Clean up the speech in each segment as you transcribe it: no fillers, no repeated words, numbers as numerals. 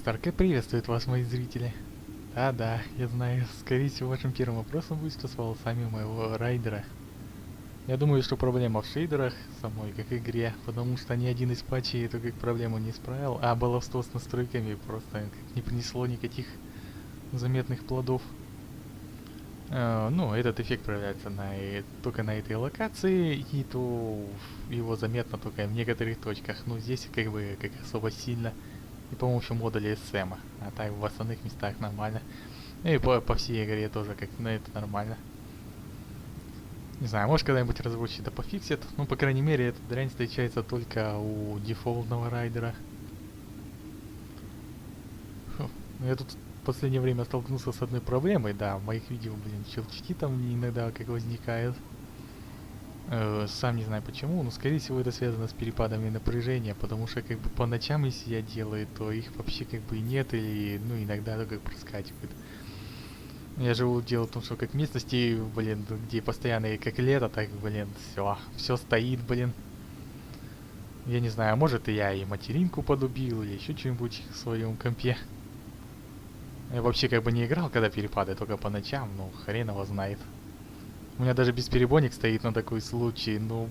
Старка приветствует вас, мои зрители. Да-да, я знаю, скорее всего, вашим первым вопросом будет, что с волосами моего райдера. Я думаю, что проблема в шейдерах самой, как игре, потому что ни один из патчей эту как проблему не исправил, а баловство с настройками просто не принесло никаких заметных плодов. Ну, этот эффект проявляется только на этой локации, и то его заметно только в некоторых точках. Но здесь как бы как особо сильно. И, по-моему, еще модули СМа. А так в остальных местах нормально. И по всей игре тоже как на это нормально. Не знаю, может когда-нибудь разработчики это пофиксят. Ну, по крайней мере, эта дрянь встречается только у дефолтного райдера. Фу. Я тут в последнее время столкнулся с одной проблемой. Да, в моих видео, щелчки там иногда как возникают. Сам не знаю почему, но скорее всего это связано с перепадами напряжения, потому что как бы по ночам, если я делаю, то их вообще как бы и нет, или ну иногда только проскакивают. Я живу дело в том, что как местности, где постоянно как лето, так, все стоит, Я не знаю, может и я и материнку подубил, или еще что-нибудь в своем компе. Я вообще как бы не играл, когда перепады, только по ночам, ну хрен его знает. У меня даже бесперебойник стоит на такой случай, ну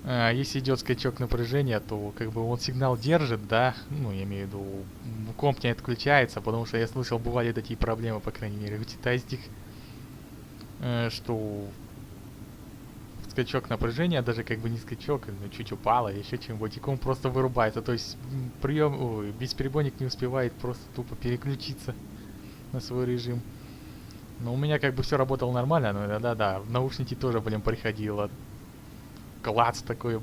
если идет скачок напряжения, то как бы он сигнал держит, да, ну я имею в виду, комп не отключается, потому что я слышал, бывали такие проблемы, по крайней мере, в тестик, что скачок напряжения, даже как бы не скачок, но чуть упало, или еще чем-нибудь, и комп просто вырубается, то есть бесперебойник не успевает просто тупо переключиться на свой режим. Но у меня как бы все работало нормально, но да-да, в наушники тоже, приходило. Клац такой,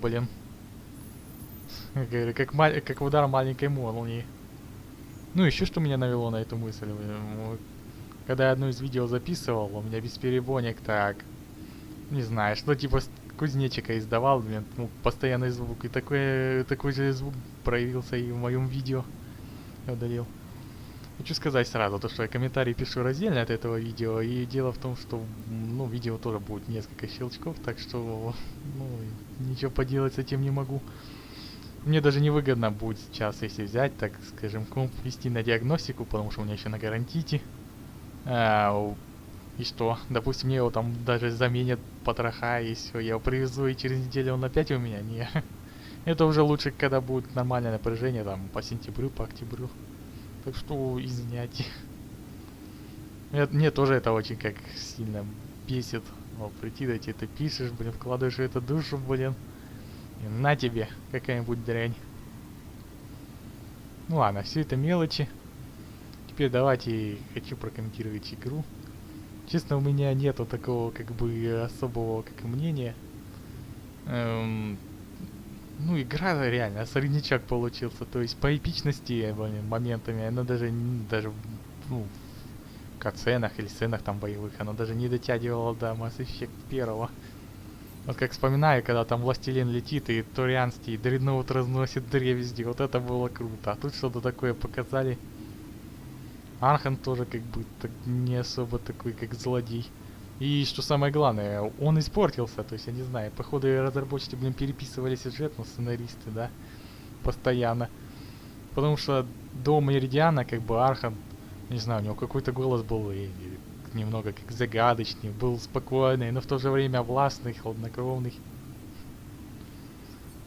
как удар маленькой молнии. Ну, еще что меня навело на эту мысль. Когда я одно из видео записывал, у меня бесперебойник так, не знаю, что типа кузнечика издавал, постоянный звук. И такой же звук проявился и в моем видео. Я удалил. Хочу сказать сразу, то что я комментарии пишу раздельно от этого видео, и дело в том, что, ну, видео тоже будет несколько щелчков, так что, ну, ничего поделать с этим не могу. Мне даже невыгодно будет сейчас, если взять, так скажем, комп вести на диагностику, потому что у меня еще на гарантите. И что, допустим, мне его там даже заменят потроха, и все, я его привезу, и через неделю он опять у меня, не. Это уже лучше, когда будет нормальное напряжение, там, по сентябрю, по октябрю. Так что, извиняйте. Мне тоже это очень как сильно бесит. Прийти, да тебе это пишешь, вкладываешь в это душу, и на тебе какая-нибудь дрянь. Ну ладно, все это мелочи. Теперь давайте хочу прокомментировать игру. Честно, у меня нету такого как бы особого как мнения. Ну, игра реально, среднячок получился. То есть по эпичности, моментами, она даже ну, в катсценах или сценах там боевых, она даже не дотягивала до Mass Effect 1. Вот как вспоминаю, когда там Властелин летит и Турианский дредноут разносит древесди, вот это было круто. А тут что-то такое показали. Архонтом тоже как бы так, не особо такой, как злодей. И что самое главное, он испортился, то есть я не знаю, походу разработчики, переписывали сюжет, но сценаристы, да, постоянно. Потому что до Меридиана, как бы Архон, не знаю, у него какой-то голос был и немного как загадочный, был спокойный, но в то же время властный, хладнокровный.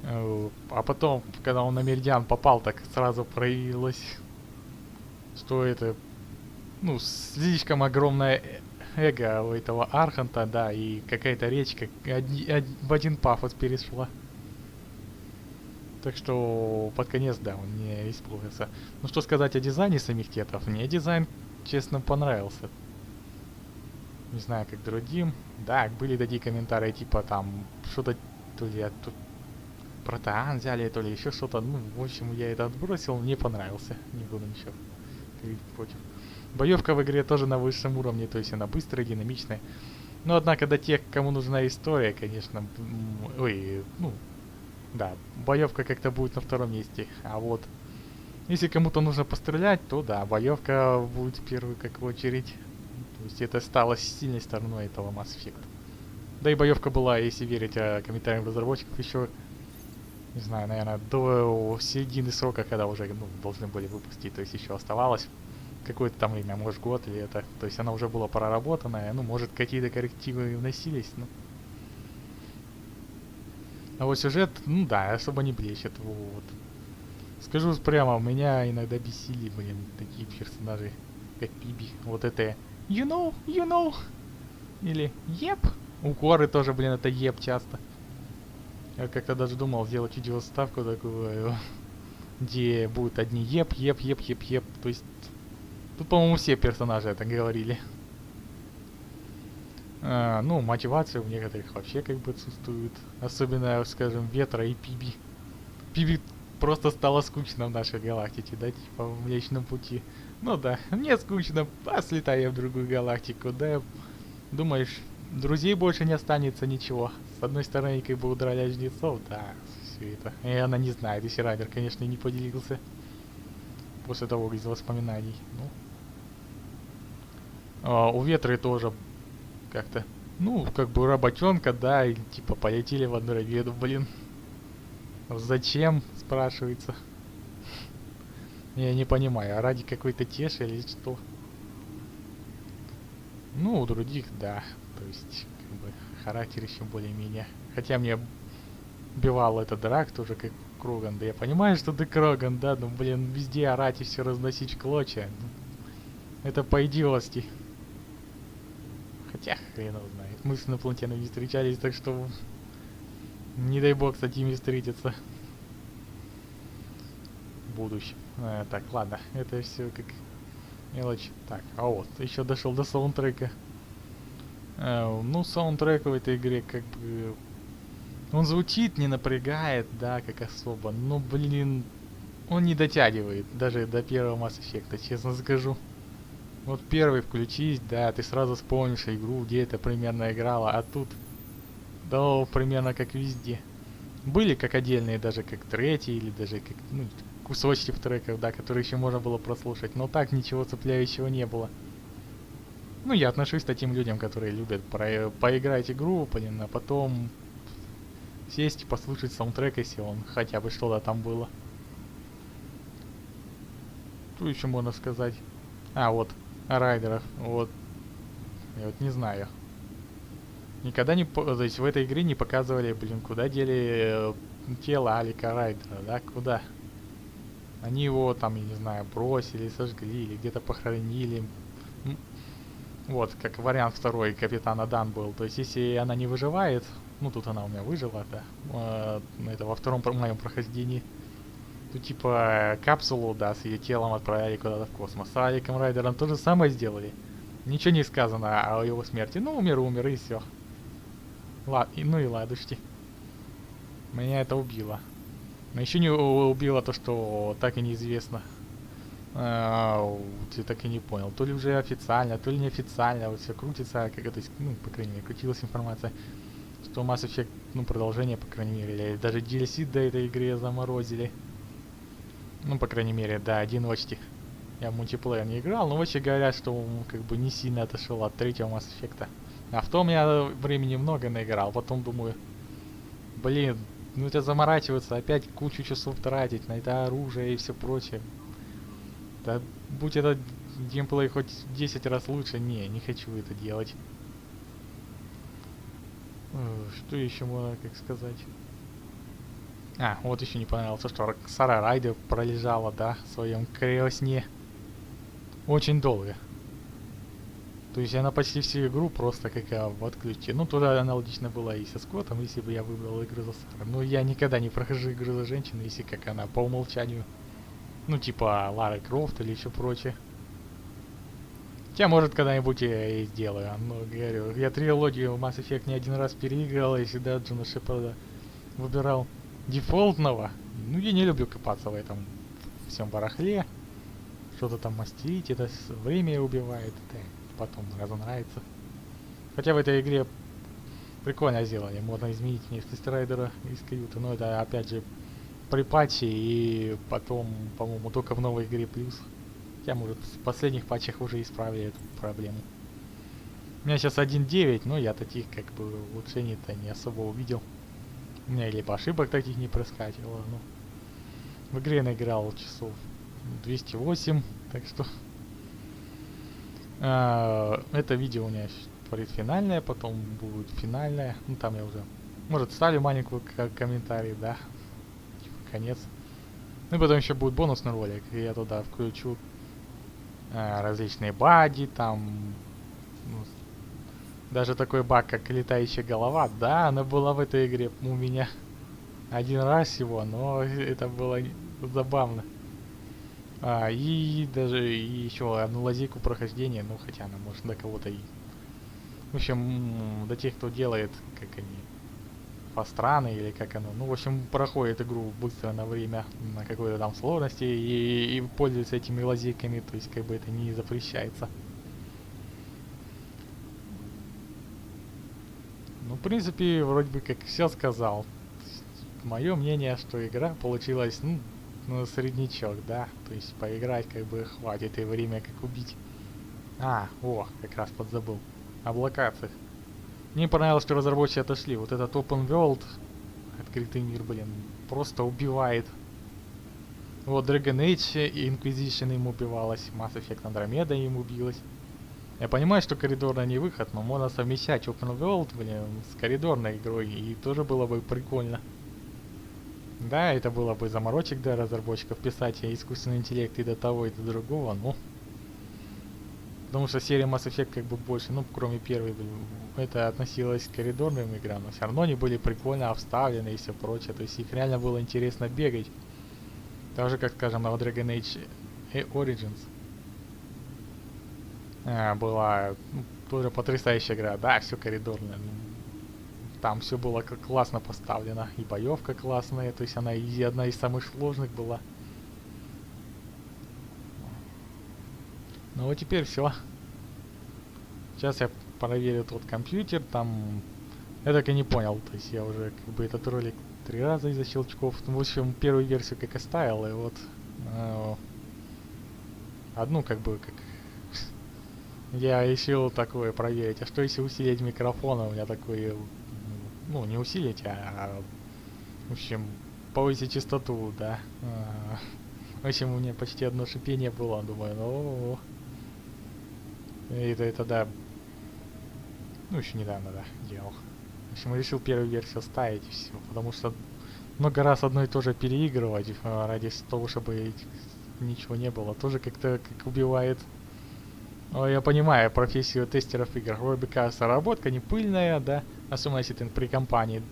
А потом, когда он на Меридиан попал, так сразу проявилось, что это, ну, слишком огромное эго у этого Архонта, да, и какая-то речка в один пафос перешла. Так что под конец, да, он не исполнился. Ну что сказать о дизайне самих тетов? Мне дизайн, честно, понравился. Не знаю, как другим. Да, были такие комментарии, типа там, что-то, то ли тут протеан взяли, то ли еще что-то. Ну, в общем, я это отбросил, мне понравился. Не буду ничего говорить против. Боевка в игре тоже на высшем уровне, то есть она быстрая, динамичная. Но однако до тех, кому нужна история, конечно, да, боевка как-то будет на втором месте. А вот если кому-то нужно пострелять, то да, боевка будет в первую как очередь. То есть это стало сильной стороной этого Mass Effect. Да и боевка была, если верить комментариям разработчиков, еще не знаю, наверное, до середины срока, когда уже, ну, должны были выпустить, то есть еще оставалось какое-то там время, может год или это, то есть она уже была проработанная, ну, может какие-то коррективы вносились, ну. А вот сюжет, ну да, особо не блещет, вот. Скажу прямо, меня иногда бесили, блин, такие персонажи, как Пиби, вот это you know, или yep. У Коры тоже, блин, это yep часто. Я как-то даже думал сделать видеоставку такую, где будут одни еп. То есть тут, по-моему, все персонажи это говорили. Ну, мотивация у некоторых вообще как бы отсутствует. Особенно, скажем, Ветра и Пиби. Пиби просто стало скучно в нашей галактике, да, типа в Млечном Пути. Ну да, мне скучно, слетай я в другую галактику, да. Думаешь, друзей больше не останется ничего. С одной стороны, как бы удрали жнецов, да, все это. И она не знает, если Райдер, конечно, не поделился. После того, из воспоминаний. Ну. У Ветры тоже как-то, ну, как бы работенка, да, и типа полетели в Андромеду, блин. Зачем, спрашивается. Я не понимаю, а ради какой-то теши или что? Ну, у других, да. То есть, как бы, характер еще более-менее. Хотя мне убивал этот драк тоже как Кроган. Да я понимаю, что ты Кроган, да, но, блин, везде орать и все разносить в клочья. Это по идиотски. Хотя, хрен его знает. Мы с инопланетянами не встречались, так что... Не дай бог с этими встретиться. В будущем. Так, ладно. Это все как мелочь. Так, а вот, еще дошел до саундтрека. Ну, саундтрек в этой игре как бы... Он звучит, не напрягает, да, как особо. Но, блин, он не дотягивает даже до первого Mass Effect, честно скажу. Вот первый включись, да, ты сразу вспомнишь игру, где это примерно играла, а тут, да, примерно как везде. Были как отдельные, даже как треки, или даже как, ну, кусочки в треках, да, которые еще можно было прослушать, но так ничего цепляющего не было. Ну, я отношусь к таким людям, которые любят поиграть игру, блин, а потом сесть и послушать саундтрек, если он хотя бы что-то там было. Что еще можно сказать? А, вот, о райдерах, вот, я вот не знаю. Никогда не... То есть в этой игре не показывали, блин, куда дели тело Алика Райдера, да, куда? Они его там, я не знаю, бросили, сожгли или где-то похоронили. Вот, как вариант второй Капитана Дан был. То есть если она не выживает, ну тут она у меня выжила, да, это во втором моем прохождении, то типа капсулу, да, с ее телом отправили куда-то в космос. А Аликом Райдером то же самое сделали. Ничего не сказано о его смерти. Ну, умер и все. Ну и ладушки. Меня это убило. Но еще не убило то, что так и неизвестно. Ты так и не понял. То ли уже официально, то ли неофициально. Вот все крутится, как это, ну, по крайней мере, крутилась информация, что Mass Effect, ну, продолжение, по крайней мере, или даже DLC до этой игры заморозили. Ну, по крайней мере, да, один очки. Я в мультиплеер не играл, но вообще говорят, что он как бы не сильно отошел от третьего Mass Effect. А в том я времени много наиграл, потом думаю, блин, ну это заморачиваться, опять кучу часов тратить на это оружие и все прочее. Да будь этот геймплей хоть 10 раз лучше, не хочу это делать. Что еще можно, как сказать? А, вот еще не понравился, что Сара Райдер пролежала, да, в своем криосне очень долго. То есть она почти всю игру просто как в отключке. Ну, туда аналогично было и со Скоттом, если бы я выбрал игру за Сару. Но я никогда не прохожу игру за женщину, если как она по умолчанию. Ну, типа Лара Крофт или еще прочее. Хотя, может, когда-нибудь я и сделаю. Но, говорю, я трилогию Mass Effect не один раз переиграл, и всегда Джона Шепарда выбирал дефолтного. Ну, я не люблю копаться в этом всем барахле. Что-то там мастерить, это время убивает, это потом разонравится. Хотя в этой игре прикольно сделали, можно изменить внешность райдера из каюты, но это опять же при патче и потом, по-моему, только в новой игре плюс. Хотя, может, в последних патчах уже исправили эту проблему. У меня сейчас 1.9, но я таких как бы улучшений-то не особо увидел. У меня либо ошибок таких не проскакивало, ну. В игре я наиграл часов 208, так что... это видео у меня предфинальное, потом будет финальное. Ну там я уже... Может, ставлю маленькую комментарий, да. Конец. Ну и потом еще будет бонусный ролик. И я туда включу различные баги, там... Ну, даже такой баг, как летающая голова. Да, она была в этой игре у меня один раз всего, но это было забавно. И даже еще одну лазейку прохождения, ну хотя она может до кого-то и... В общем, до тех, кто делает, как они, фастраны или как оно. Ну, в общем, проходит игру быстро на время, на какой-то там сложности и пользуется этими лазейками, то есть как бы это не запрещается. Ну, в принципе, вроде бы как все сказал. Мое мнение, что игра получилась, ну, среднячок, да. То есть поиграть как бы хватит и время как убить. Как раз подзабыл. О локациях. Мне понравилось, что разработчики отошли. Вот этот open world, открытый мир, блин, просто убивает. Вот Dragon Age и Inquisition им убивалась, Mass Effect Andromeda им убилась. Я понимаю, что коридорный не выход, но можно совмещать open world, блин, с коридорной игрой, и тоже было бы прикольно. Да, это было бы заморочек для разработчиков писать искусственный интеллект и до того, и до другого, ну. Потому что серия Mass Effect как бы больше, ну, кроме первой, блин, это относилось к коридорным играм, но все равно они были прикольно обставлены и все прочее, то есть их реально было интересно бегать. Так же, как, скажем, на Dragon Age Origins. Была тоже потрясающая игра, да, все коридорное. Там все было классно поставлено, и боевка классная, то есть она и одна из самых сложных была. Ну вот теперь все. Сейчас я проверю тот компьютер, там... Я так и не понял, то есть я уже как бы этот ролик 3 раза из-за щелчков. Ну, в общем, первую версию как оставил, и вот... одну как бы как... Я решил такое проверить. А что если усилить микрофон? У меня такой... Ну, не усилить, в общем, повысить частоту, да. В общем, у меня почти одно шипение было. Думаю, ну... Это да... Ну, еще недавно, да, делал. В общем, решил первую версию ставить и все. Потому что много раз одно и то же переигрывать ради того, чтобы ничего не было. Тоже как-то как убивает. Но я понимаю профессию тестеров игр. Вроде кажется, работка не пыльная, да. Особенно если ты при компании.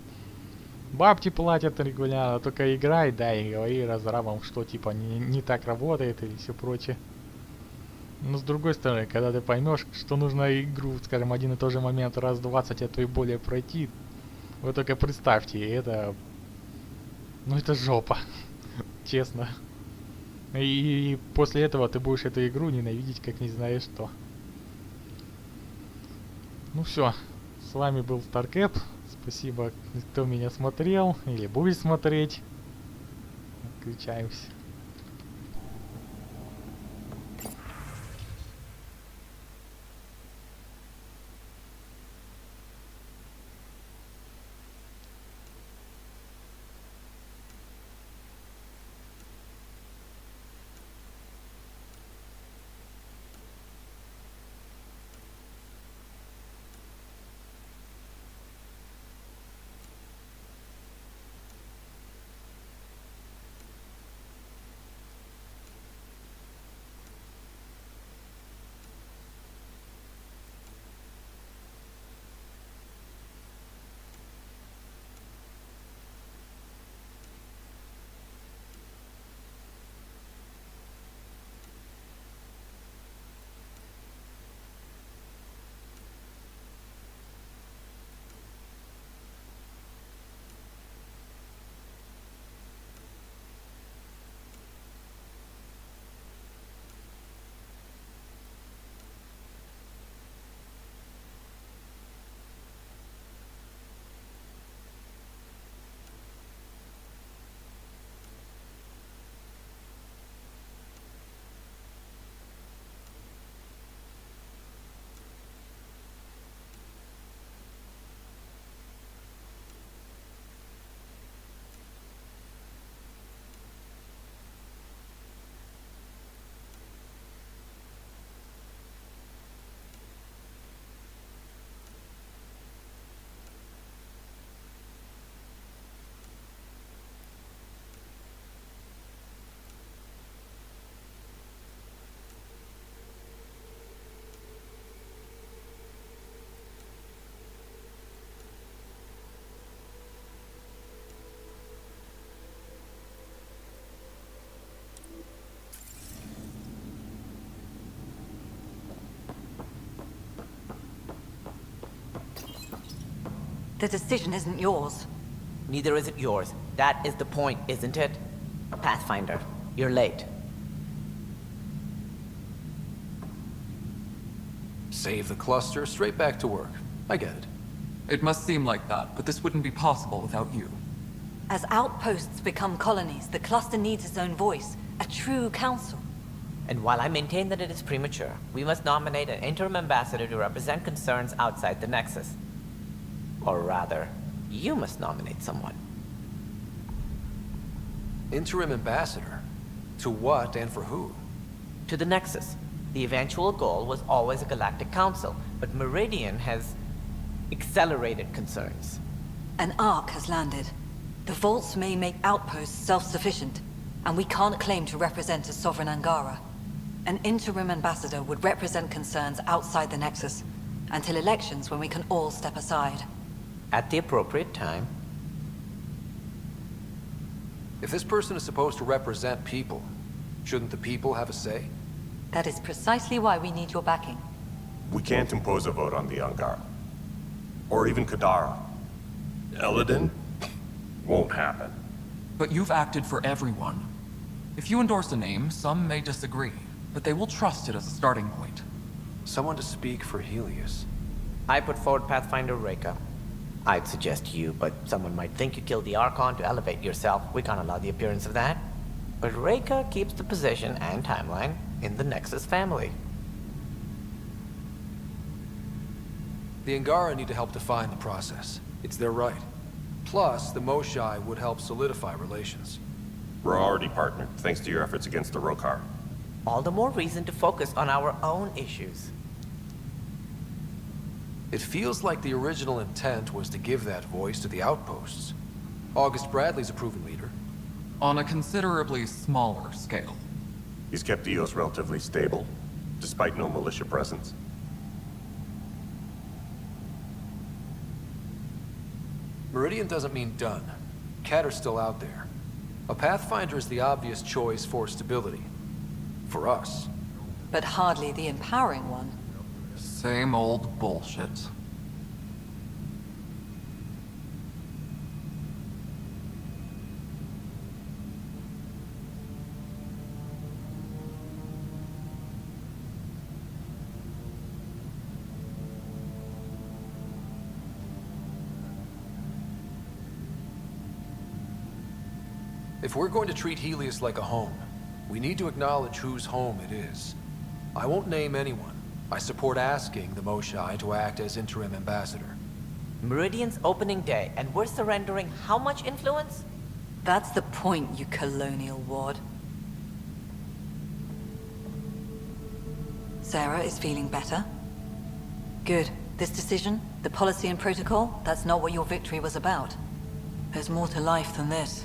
Бабки платят регулярно, только играй, да, и говори разрабам, что типа не так работает или все прочее. Но с другой стороны, когда ты поймешь, что нужно игру, скажем, один и тот же момент раз 20, а то и более пройти, вы только представьте, это... Ну это жопа, честно. И после этого ты будешь эту игру ненавидеть, как не знаешь что. Ну все, с вами был Старкэп. Спасибо, кто меня смотрел или будет смотреть. Включаемся. The decision isn't yours. Neither is it yours. That is the point, isn't it? Pathfinder, you're late. Save the cluster, straight back to work. I get it. It must seem like that, but this wouldn't be possible without you. As outposts become colonies, the cluster needs its own voice, a true council. And while I maintain that it is premature, we must nominate an interim ambassador to represent concerns outside the Nexus. Or rather, you must nominate someone. Interim ambassador? To what and for who? To the Nexus. The eventual goal was always a galactic council, but Meridian has accelerated concerns. An ark has landed. The vaults may make outposts self-sufficient, and we can't claim to represent a sovereign Angara. An interim ambassador would represent concerns outside the Nexus, until elections when we can all step aside. At the appropriate time. If this person is supposed to represent people, shouldn't the people have a say? That is precisely why we need your backing. We can't impose a vote on the Angara. Or even Kadara. Eladin? Won't happen. But you've acted for everyone. If you endorse a name, some may disagree, but they will trust it as a starting point. Someone to speak for Helios. I put forward Pathfinder Reka. I'd suggest you, but someone might think you killed the Archon to elevate yourself. We can't allow the appearance of that. But Reka keeps the position and timeline in the Nexus family. The Angara need to help define the process. It's their right. Plus, the Moshai would help solidify relations. We're already partnered, thanks to your efforts against the Rokar. All the more reason to focus on our own issues. It feels like the original intent was to give that voice to the outposts. August Bradley's a proven leader. On a considerably smaller scale. He's kept EOS relatively stable, despite no militia presence. Meridian doesn't mean done. Catter's still out there. A Pathfinder is the obvious choice for stability. For us. But hardly the empowering one. Same old bullshit. If we're going to treat Helios like a home, we need to acknowledge whose home it is. I won't name anyone. I support asking the Moshai to act as interim ambassador. Meridian's opening day, and we're surrendering how much influence? That's the point, you colonial ward. Sarah is feeling better? Good. This decision, the policy and protocol, that's not what your victory was about. There's more to life than this.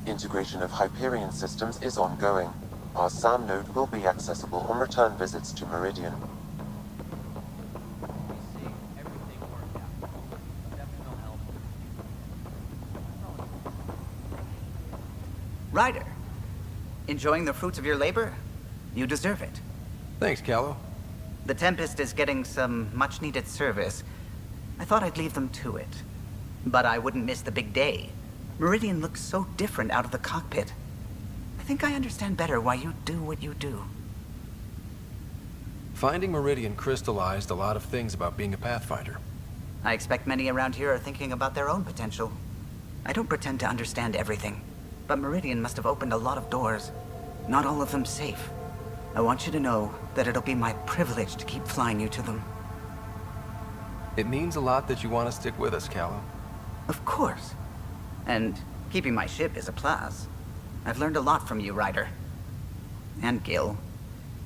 Integration of Hyperion systems is ongoing. Our SAM node will be accessible on return visits to Meridian. Ryder, enjoying the fruits of your labor? You deserve it. Thanks, Callow. The Tempest is getting some much-needed service. I thought I'd leave them to it. But I wouldn't miss the big day. Meridian looks so different out of the cockpit. I think I understand better why you do what you do. Finding Meridian crystallized a lot of things about being a Pathfinder. I expect many around here are thinking about their own potential. I don't pretend to understand everything, but Meridian must have opened a lot of doors. Not all of them safe. I want you to know that it'll be my privilege to keep flying you to them. It means a lot that you want to stick with us, Callow. Of course. And keeping my ship is a plus. I've learned a lot from you, Ryder. And Gil.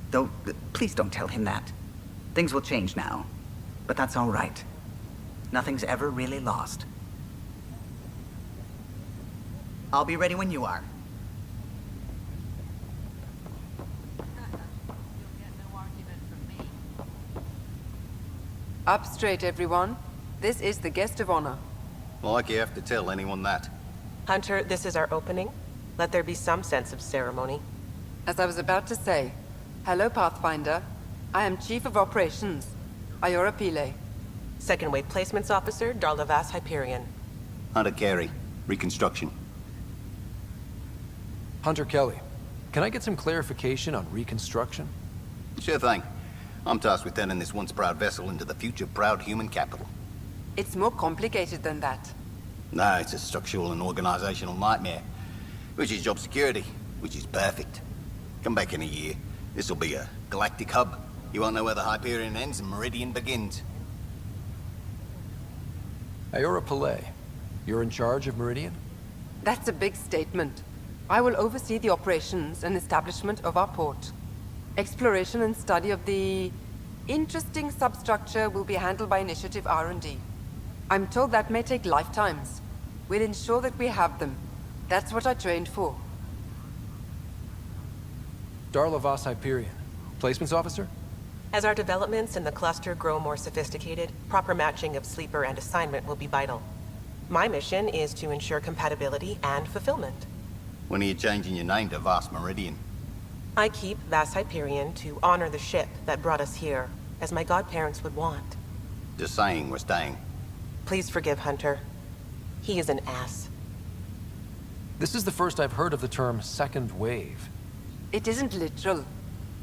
Though, please don't tell him that. Things will change now. But that's all right. Nothing's ever really lost. I'll be ready when you are. Up straight, everyone. This is the guest of honor. Like you have to tell anyone that. Hunter, this is our opening. Let there be some sense of ceremony. As I was about to say, hello, Pathfinder. I am Chief of Operations, Ayora Pile. Second Wave Placements Officer, Darlavas Hyperion. Hunter Carey, Reconstruction. Hunter Kelly, can I get some clarification on reconstruction? Sure thing. I'm tasked with turning this once proud vessel into the future proud human capital. It's more complicated than that. No, it's a structural and organizational nightmare. Which is job security, which is perfect. Come back in a year. This'll be a galactic hub. You won't know where the Hyperion ends and Meridian begins. Ayora Pillay, you're in charge of Meridian? That's a big statement. I will oversee the operations and establishment of our port. Exploration and study of the interesting substructure will be handled by Initiative R&D. I'm told that may take lifetimes. We'll ensure that we have them. That's what I trained for. Darlavas Hyperion, Placements Officer? As our developments in the cluster grow more sophisticated, proper matching of sleeper and assignment will be vital. My mission is to ensure compatibility and fulfillment. When are you changing your name to Vast Meridian? I keep Vas Hyperion to honor the ship that brought us here, as my godparents would want. Just saying we're staying. Please forgive Hunter. He is an ass. This is the first I've heard of the term second wave. It isn't literal.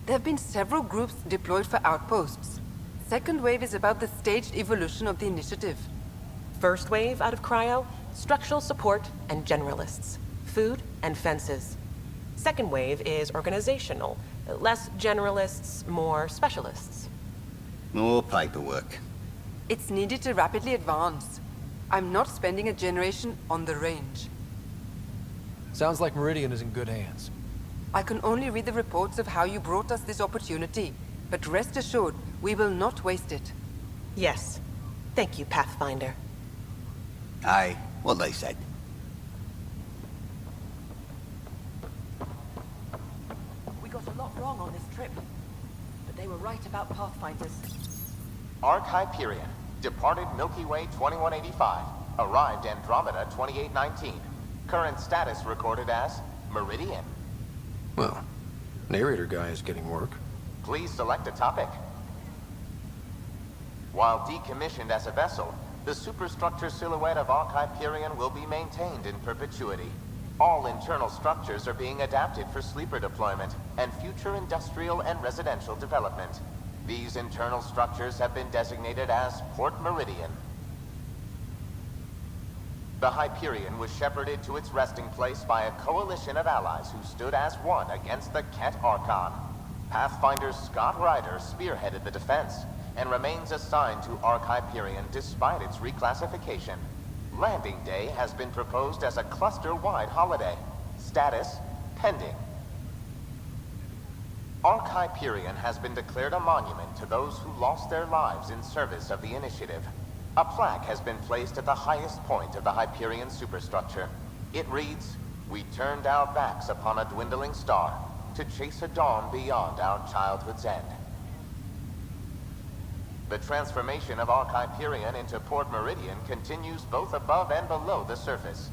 There have been several groups deployed for outposts. Second wave is about the staged evolution of the initiative. First wave out of cryo, structural support and generalists. Food and fences. Second wave is organizational. Less generalists, more specialists. More paperwork. It's needed to rapidly advance. I'm not spending a generation on the range. Sounds like Meridian is in good hands. I can only read the reports of how you brought us this opportunity, but rest assured, we will not waste it. Yes. Thank you, Pathfinder. Aye, what they said. We got a lot wrong on this trip, but they were right about Pathfinders. Arc Hyperion, departed Milky Way 2185, arrived Andromeda 2819. Current status recorded as Meridian. Well, narrator guy is getting work. Please select a topic. While decommissioned as a vessel, the superstructure silhouette of Arc Hyperion will be maintained in perpetuity. All internal structures are being adapted for sleeper deployment and future industrial and residential development. These internal structures have been designated as Port-Meridien. The Hyperion was shepherded to its resting place by a coalition of allies who stood as one against the Ket Archon. Pathfinder Scott Ryder spearheaded the defense and remains assigned to Arc Hyperion despite its reclassification. Landing Day has been proposed as a cluster-wide holiday. Status, pending. Arc Hyperion has been declared a monument to those who lost their lives in service of the Initiative. A plaque has been placed at the highest point of the Hyperion superstructure. It reads, "We turned our backs upon a dwindling star to chase a dawn beyond our childhood's end." The transformation of Arc Hyperion into Port-Meridien continues both above and below the surface.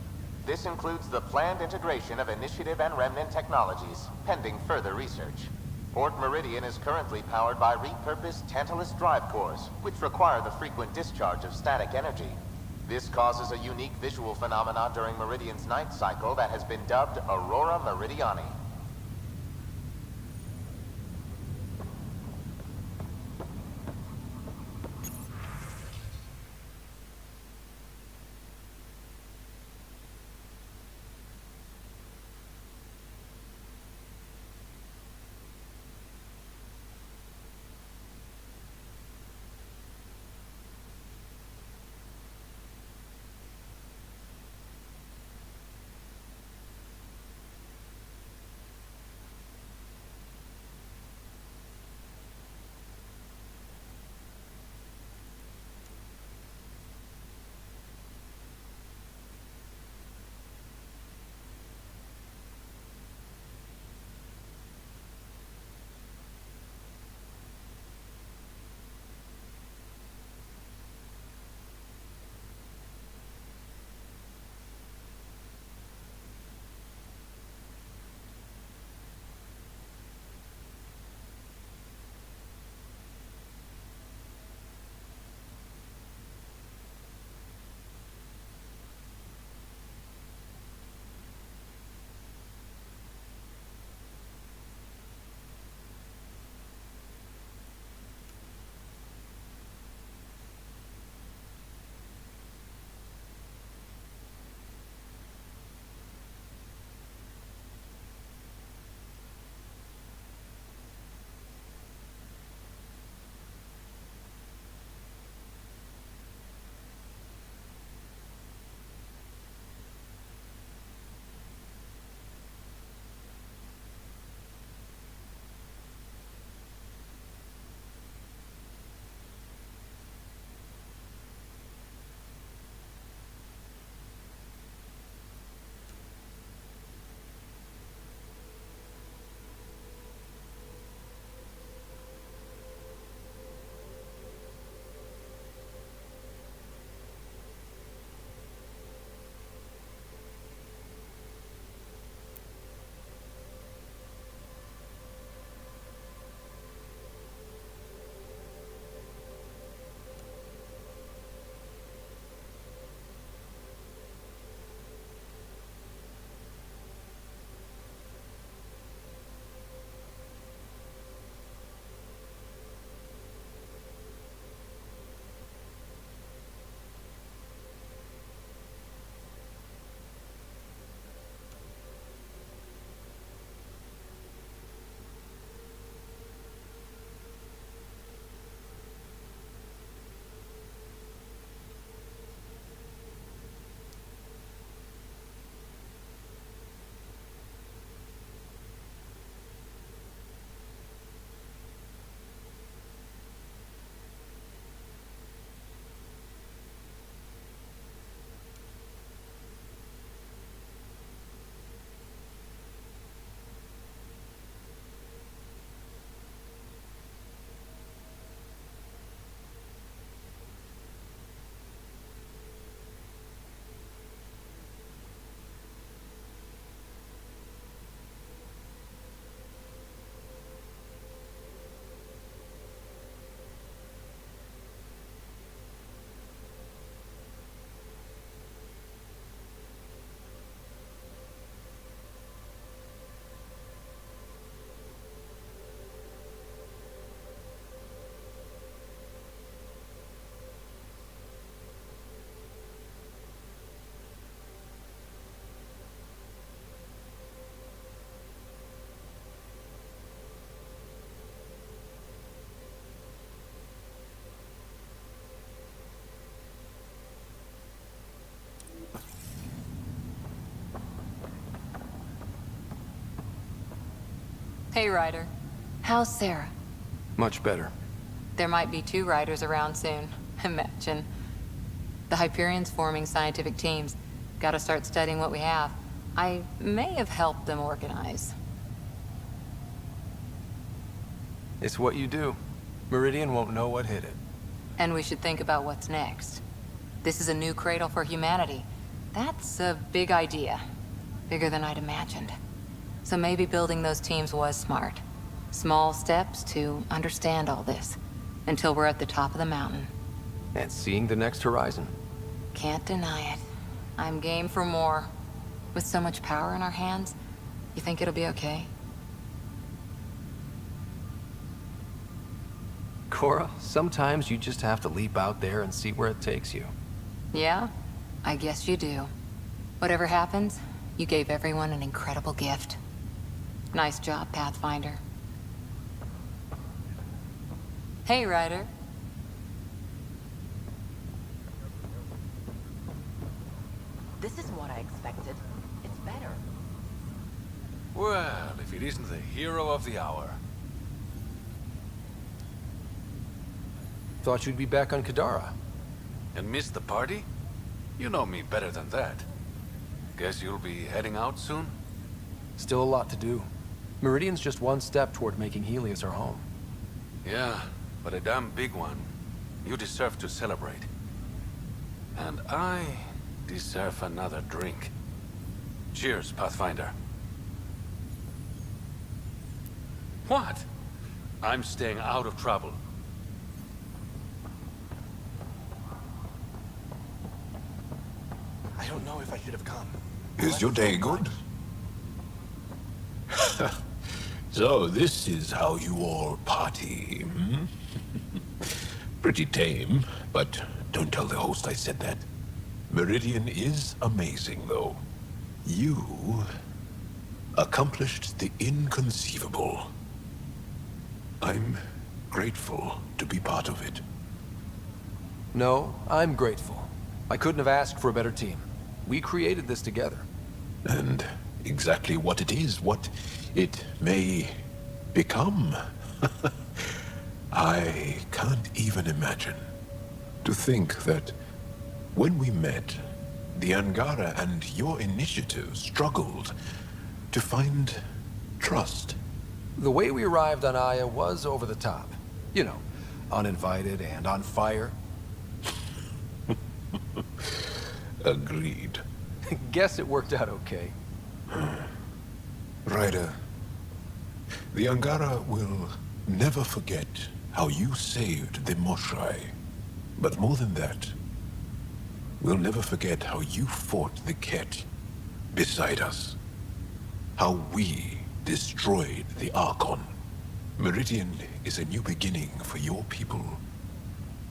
This includes the planned integration of Initiative and Remnant technologies, pending further research. Port-Meridien is currently powered by repurposed Tantalus drive cores, which require the frequent discharge of static energy. This causes a unique visual phenomenon during Meridian's night cycle that has been dubbed Aurora Meridiani. Hey, Ryder. How's Sarah? Much better. There might be 2 Riders around soon. Imagine. The Hyperion's forming scientific teams. Gotta start studying what we have. I may have helped them organize. It's what you do. Meridian won't know what hit it. And we should think about what's next. This is a new cradle for humanity. That's a big idea. Bigger than I'd imagined. So maybe building those teams was smart. Small steps to understand all this. Until we're at the top of the mountain. And seeing the next horizon. Can't deny it. I'm game for more. With so much power in our hands, you think it'll be okay? Cora, sometimes you just have to leap out there and see where it takes you. Yeah? I guess you do. Whatever happens, you gave everyone an incredible gift. Nice job, Pathfinder. Hey, Ryder. This isn't what I expected. It's better. Well, if it isn't the hero of the hour. Thought you'd be back on Kadara. And miss the party? You know me better than that. Guess you'll be heading out soon? Still a lot to do. Meridian's just one step toward making Helios our home. Yeah, but a damn big one. You deserve to celebrate. And I deserve another drink. Cheers, Pathfinder. What? I'm staying out of trouble. I don't know if I should have come. Is your day good? So this is how you all party, hmm? Pretty tame, but don't tell the host I said that. Meridian is amazing, though. You accomplished the inconceivable. I'm grateful to be part of it. No, I'm grateful. I couldn't have asked for a better team. We created this together. And exactly what it is, what it may become. I can't even imagine. To think that when we met, the Angara and your initiative struggled to find trust. The way we arrived on Aya was over the top. You know, uninvited and on fire. Agreed. Guess it worked out okay. Ryder, the Angara will never forget how you saved the Moshai. But more than that, we'll never forget how you fought the Ket beside us. How we destroyed the Archon. Meridian is a new beginning for your people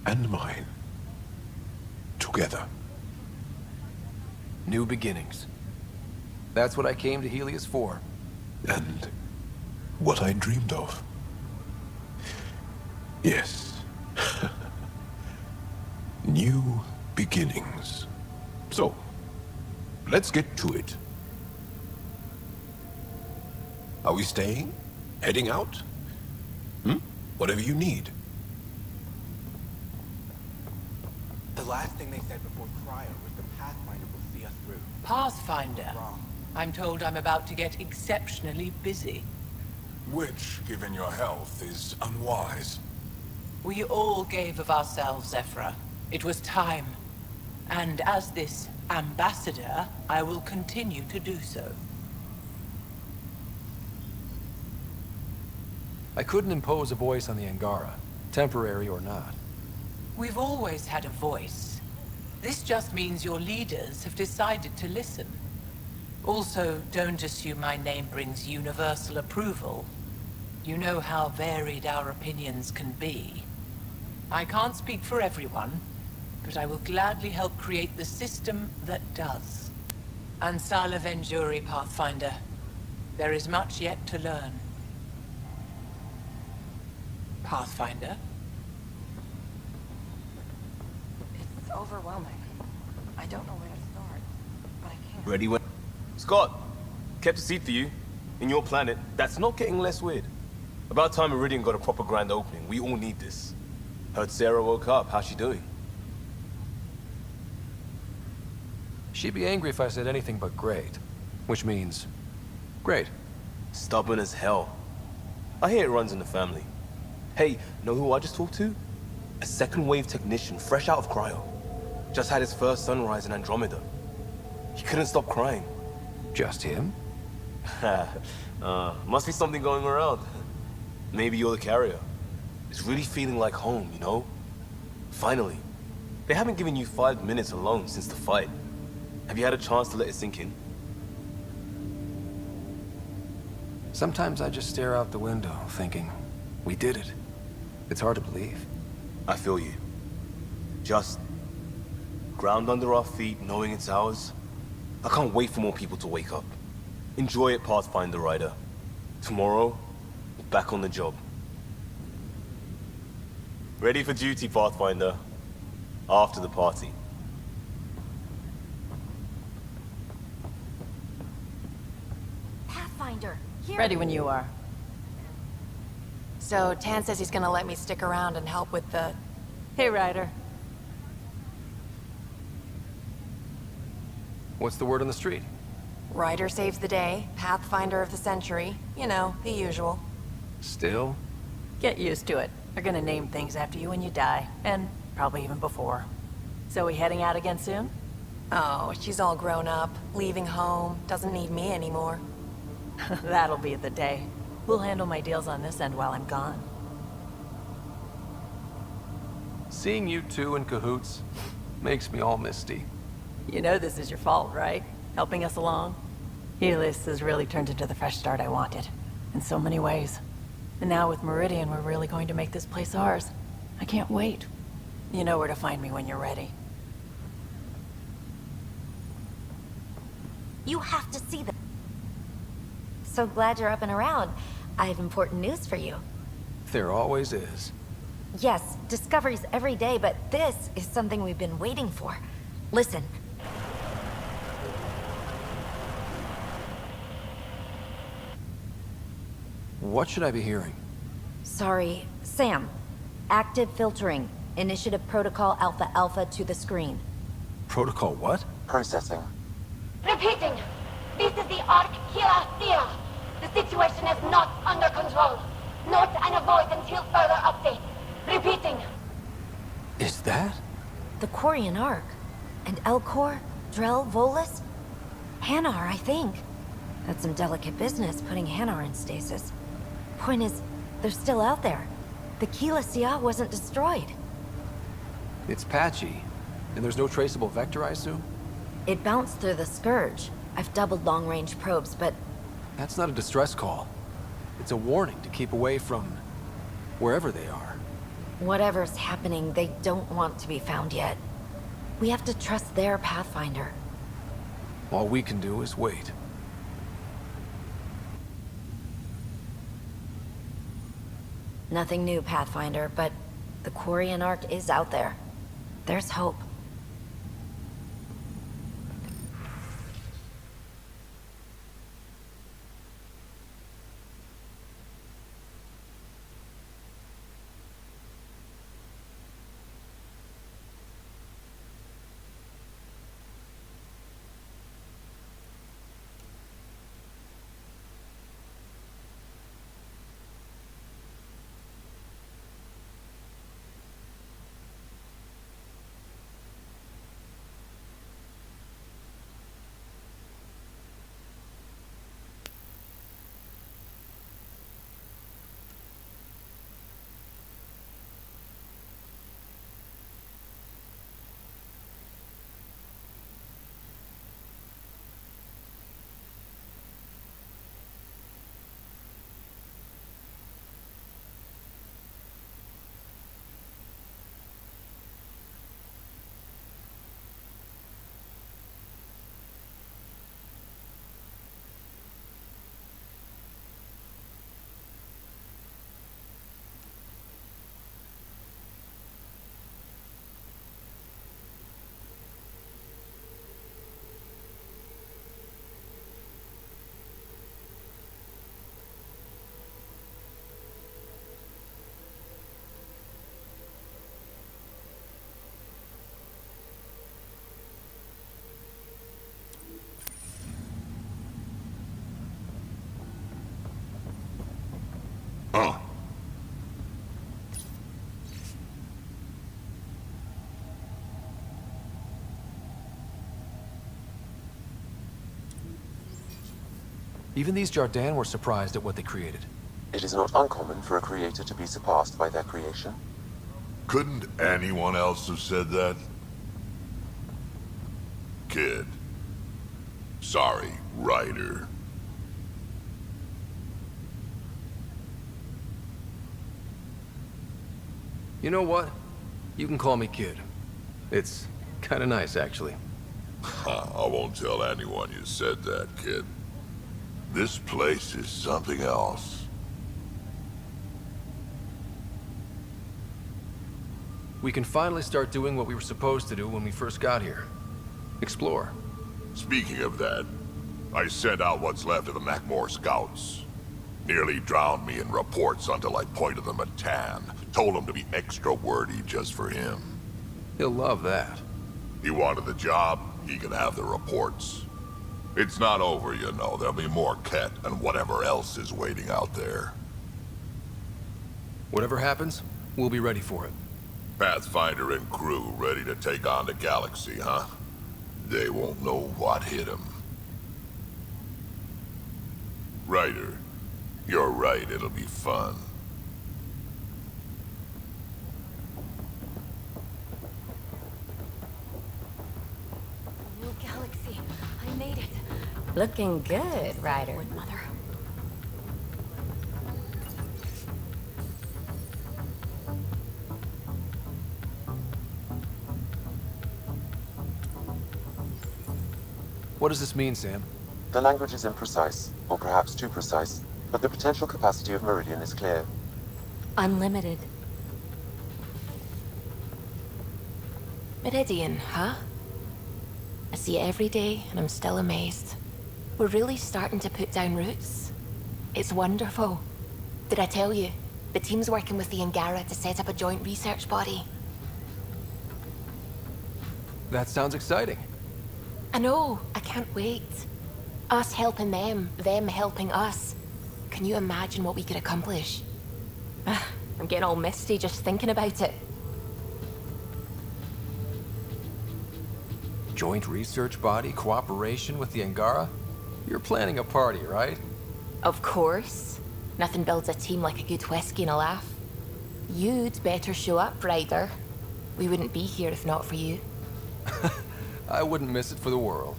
and mine. Together. New beginnings. That's what I came to Helios for. And what I dreamed of. Yes. New beginnings. So, let's get to it. Are we staying? Heading out? Whatever you need. The last thing they said before cryo was the Pathfinder will see us through. Pathfinder? I'm told I'm about to get exceptionally busy. Which, given your health, is unwise. We all gave of ourselves, Zephyra. It was time. And as this ambassador, I will continue to do so. I couldn't impose a voice on the Angara, temporary or not. We've always had a voice. This just means your leaders have decided to listen. Also, don't assume my name brings universal approval. You know how varied our opinions can be. I can't speak for everyone, but I will gladly help create the system that does. Ansala Venjuri, Pathfinder. There is much yet to learn. Pathfinder? It's overwhelming. I don't know where to start, but I can't. Ready when... Scott, kept a seat for you. In your planet, that's not getting less weird. About time Meridian got a proper grand opening. We all need this. Heard Sarah woke up. How's she doing? She'd be angry if I said anything but great. Which means... great. Stubborn as hell. I hear it runs in the family. Hey, know who I just talked to? A second wave technician, fresh out of cryo. Just had his first sunrise in Andromeda. He couldn't stop crying. Just him? Must be something going around. Maybe you're the carrier. It's really feeling like home, you know? Finally. They haven't given you 5 minutes alone since the fight. Have you had a chance to let it sink in? Sometimes I just stare out the window, thinking, we did it. It's hard to believe. I feel you. Just ground under our feet, knowing it's ours. I can't wait for more people to wake up. Enjoy it, Pathfinder Rider. Tomorrow, we're back on the job. Ready for duty, Pathfinder. After the party. Pathfinder, here. Ready when you are. So, Tan says he's gonna let me stick around and help with the... Hey, Ryder. What's the word on the street? Ryder saves the day, Pathfinder of the century. You know, the usual. Still? Get used to it. They're gonna name things after you when you die, and probably even before. So we heading out again soon? Oh, she's all grown up, leaving home, doesn't need me anymore. That'll be the day. We'll handle my deals on this end while I'm gone. Seeing you two in cahoots makes me all misty. You know this is your fault, right? Helping us along? Helios has really turned into the fresh start I wanted. In so many ways. And now with Meridian, we're really going to make this place ours. I can't wait. You know where to find me when you're ready. You have to see them. So glad you're up and around. I have important news for you. There always is. Yes, discoveries every day, but this is something we've been waiting for. Listen. What should I be hearing? Sorry, Sam. Active filtering. Initiative Protocol Alpha Alpha to the screen. Protocol what? Processing. Repeating. This is the Ark Kira Thea. The situation is not under control. Note and avoid until further update. Repeating. Is that? The Quarian Ark. And Elcor, Drell, Volus? Hanar, I think. That's some delicate business, putting Hanar in stasis. Point is, they're still out there. The Keela Sia wasn't destroyed. It's patchy. And there's no traceable vector, I assume? It bounced through the Scourge. I've doubled long-range probes, but... That's not a distress call. It's a warning to keep away from... wherever they are. whatever's happening, they don't want to be found yet. We have to trust their Pathfinder. All we can do is wait. Nothing new, Pathfinder, but the Quarian Ark is out there. There's hope. Even these Jardin were surprised at what they created. It is not uncommon for a creator to be surpassed by their creation. Couldn't anyone else have said that? Kid. Sorry, writer. You know what? You can call me Kid. It's kind of nice, actually. I won't tell anyone you said that, kid. This place is something else. We can finally start doing what we were supposed to do when we first got here. Explore. Speaking of that, I sent out what's left of the Macmore scouts. Nearly drowned me in reports until I pointed them at Tan. Told him to be extra wordy just for him. He'll love that. He wanted the job, he can have the reports. It's not over, you know. There'll be more Ket and whatever else is waiting out there. Whatever happens, we'll be ready for it. Pathfinder and crew ready to take on the galaxy, huh? They won't know what hit them. Ryder, you're right, it'll be fun. New galaxy. I made it. Looking good, Ryder. Mother. What does this mean, Sam? The language is imprecise, or perhaps too precise, but the potential capacity of Meridian is clear. Unlimited. Meridian, huh? I see it every day, and I'm still amazed. We're really starting to put down roots. It's wonderful. Did I tell you? The team's working with the Angara to set up a joint research body. That sounds exciting. I know, I can't wait. Us helping them helping us. Can you imagine what we could accomplish? I'm getting all misty just thinking about it. Joint research body, cooperation with the Angara? You're planning a party, right? Of course. Nothing builds a team like a good whiskey and a laugh. You'd better show up, Ryder. We wouldn't be here if not for you. I wouldn't miss it for the world.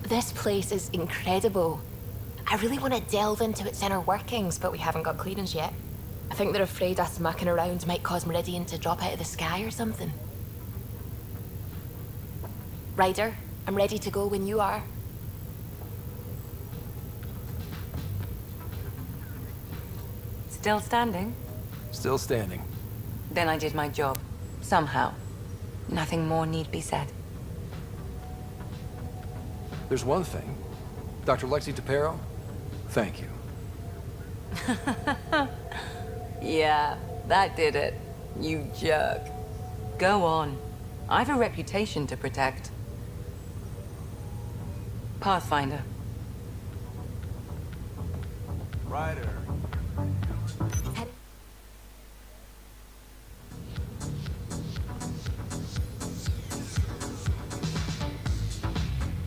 This place is incredible. I really want to delve into its inner workings, but we haven't got clearance yet. I think they're afraid us mucking around might cause Meridian to drop out of the sky or something. Ryder, I'm ready to go when you are. Still standing? Still standing. Then I did my job. Somehow. Nothing more need be said. There's one thing. Dr. Lexi DePero, thank you. Yeah, that did it. You jerk. Go on. I've a reputation to protect. Pathfinder. Ryder.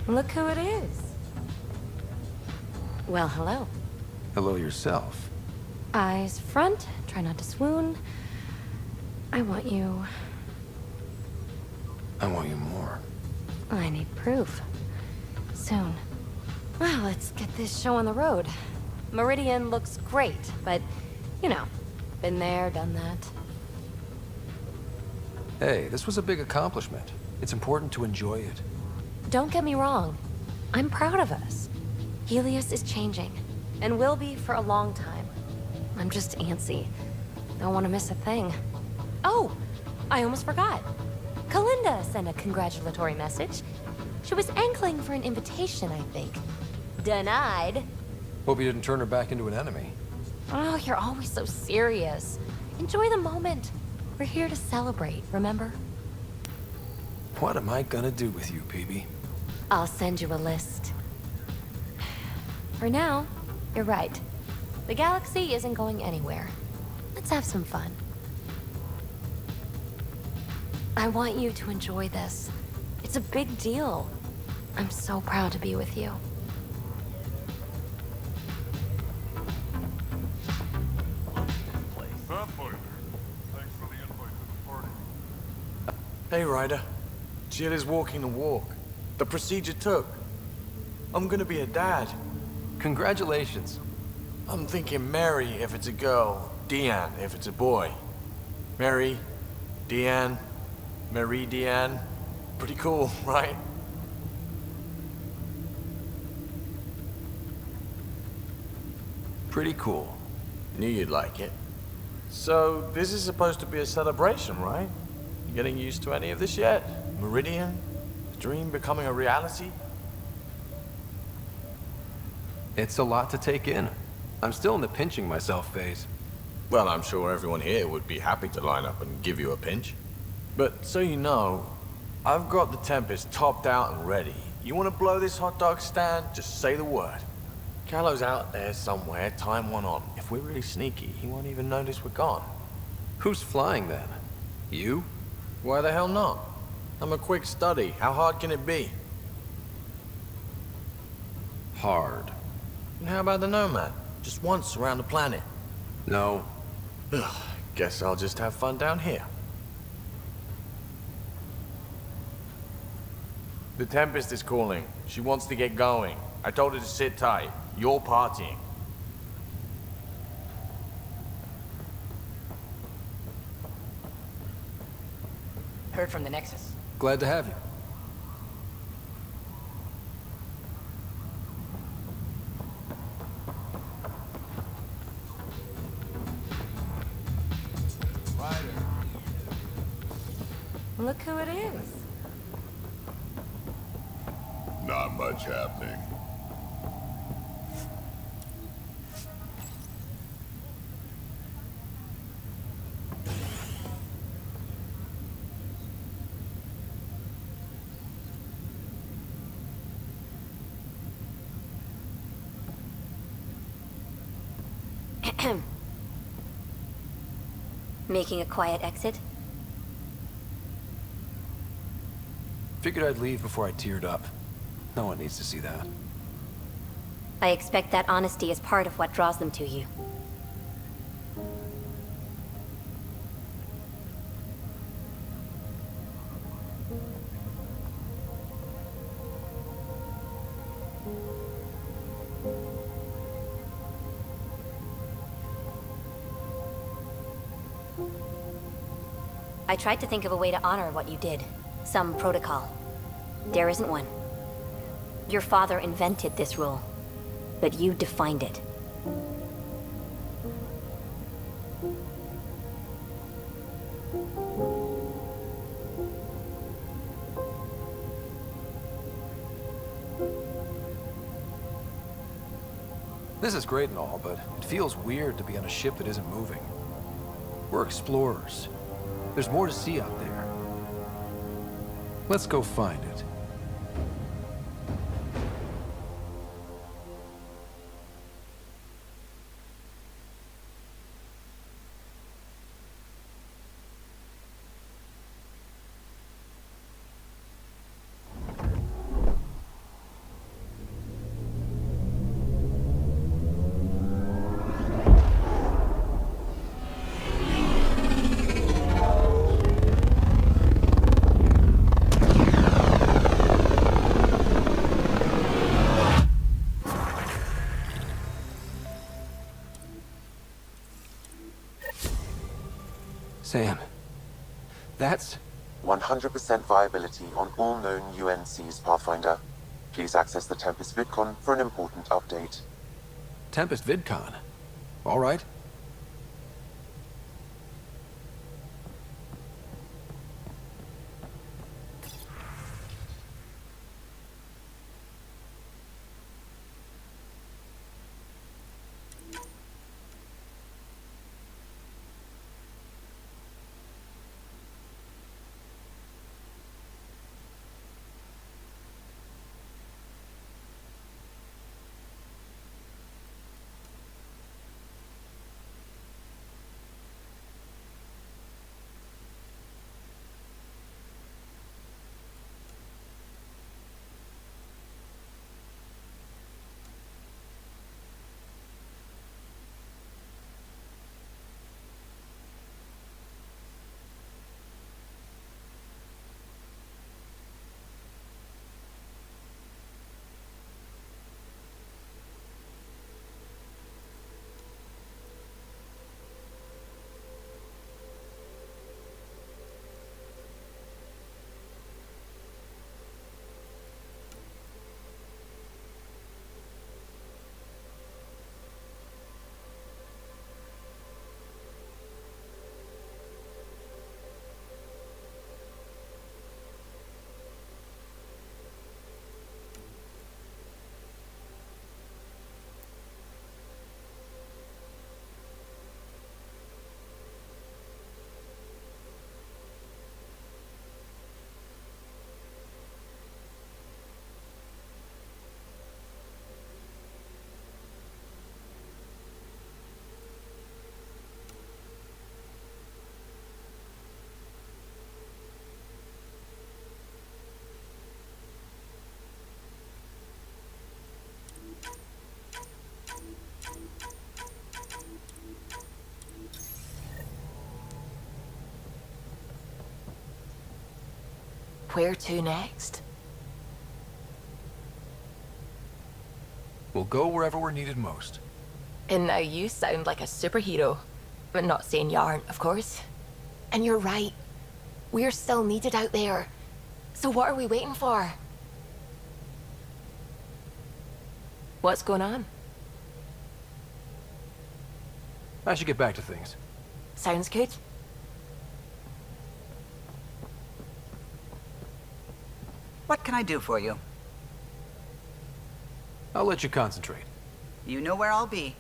Look who it is. Well, hello. Hello yourself. Eyes front, try not to swoon. I want you. I want you more. I need proof. Soon. Well, let's get this show on the road. Meridian looks great, but, you know, been there, done that. Hey, this was a big accomplishment. It's important to enjoy it. Don't get me wrong. I'm proud of us. Helios is changing, and will be for a long time. I'm just antsy. Don't want to miss a thing. Oh, I almost forgot. Kalinda sent a congratulatory message. She was angling for an invitation, I think. Denied. Hope you didn't turn her back into an enemy. Oh, you're always so serious. Enjoy the moment. We're here to celebrate, remember? What am I gonna do with you, Peebee? I'll send you a list. For now, you're right. The galaxy isn't going anywhere. Let's have some fun. I want you to enjoy this. It's a big deal. I'm so proud to be with you. Hey, Ryder. Jill is walking the walk. The procedure took. I'm gonna be a dad. Congratulations. I'm thinking Mary if it's a girl, Deanne if it's a boy. Mary, Deanne, Marie Deanne. Pretty cool, right? Pretty cool. Knew you'd like it. So, this is supposed to be a celebration, right? You getting used to any of this yet? Meridian? The dream becoming a reality? It's a lot to take in. I'm still in the pinching myself phase. Well, I'm sure everyone here would be happy to line up and give you a pinch. But so you know, I've got the Tempest topped out and ready. You want to blow this hot dog stand? Just say the word. Callow's out there somewhere, time one on. If we're really sneaky, he won't even notice we're gone. Who's flying then? You? Why the hell not? I'm a quick study. How hard can it be? Hard. And how about the Nomad? Just once around the planet. No. Ugh, guess I'll just have fun down here. The Tempest is calling. She wants to get going. I told her to sit tight. You're partying. Heard from the Nexus. Glad to have you. Look who it is. Not much happening. Making a quiet exit? Figured I'd leave before I teared up. No one needs to see that. I expect that honesty is part of what draws them to you. I tried to think of a way to honor what you did. Some protocol. There isn't one. Your father invented this rule, but you defined it. This is great and all, but it feels weird to be on a ship that isn't moving. We're explorers. There's more to see out there. Let's go find it. Sam, that's... 100% viability on all known UNCs, Pathfinder. Please access the Tempest VidCon for an important update. Tempest VidCon. All right. Where to next? We'll go wherever we're needed most. And now you sound like a superhero. But not saying you aren't, of course. And you're right. We're still needed out there. So what are we waiting for? What's going on? I should get back to things. Sounds good. What can I do for you? I'll let you concentrate. You know where I'll be.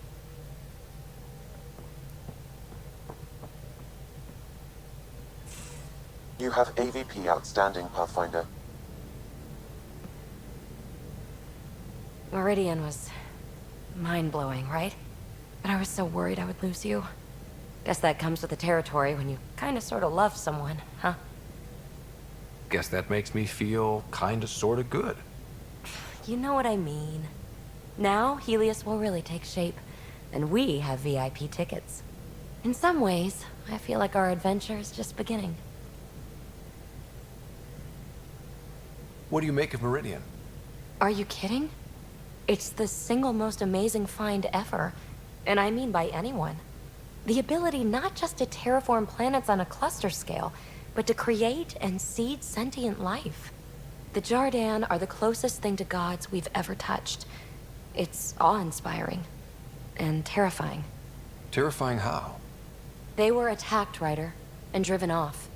You have AVP outstanding, Pathfinder. Meridian was mind-blowing, right? But I was so worried I would lose you. Guess that comes with the territory when you kinda sorta love someone, huh? Guess that makes me feel kinda sorta good. You know what I mean. Now, Helios will really take shape, and we have VIP tickets. In some ways, I feel like our adventure is just beginning. What do you make of Meridian? Are you kidding? It's the single most amazing find ever, and I mean by anyone. The ability not just to terraform planets on a cluster scale, but to create and seed sentient life. The Jardan are the closest thing to gods we've ever touched. It's awe-inspiring and terrifying. Terrifying how? They were attacked, Ryder, and driven off.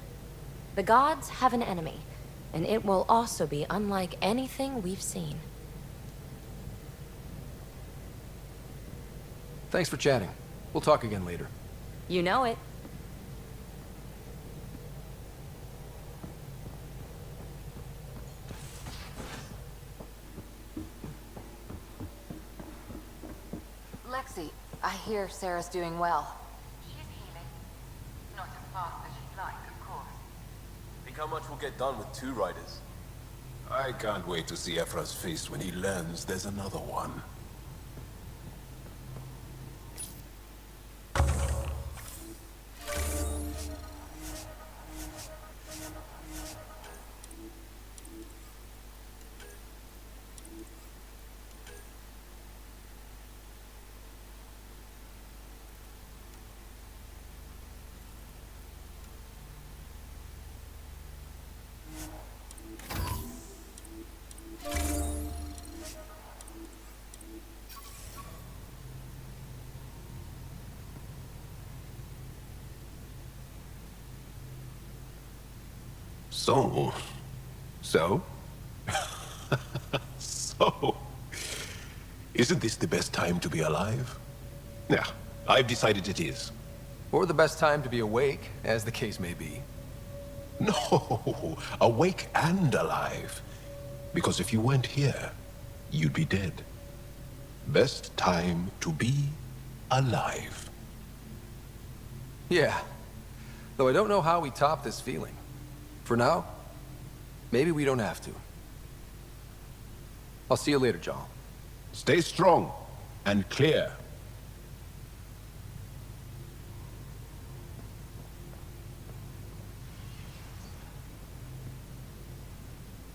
The gods have an enemy, and it will also be unlike anything we've seen. Thanks for chatting. We'll talk again later. You know it. Lexi, I hear Sarah's doing well. She's healing. Not as fast as she'd like, of course. Think how much we'll get done with 2 riders. I can't wait to see Ephra's face when he learns there's another one. So? So? Isn't this the best time to be alive? Yeah, I've decided it is. Or the best time to be awake, as the case may be. No, awake and alive. Because if you weren't here, you'd be dead. Best time to be alive. Yeah. Though I don't know how we top this feeling. For now, maybe we don't have to. I'll see you later, John. Stay strong and clear.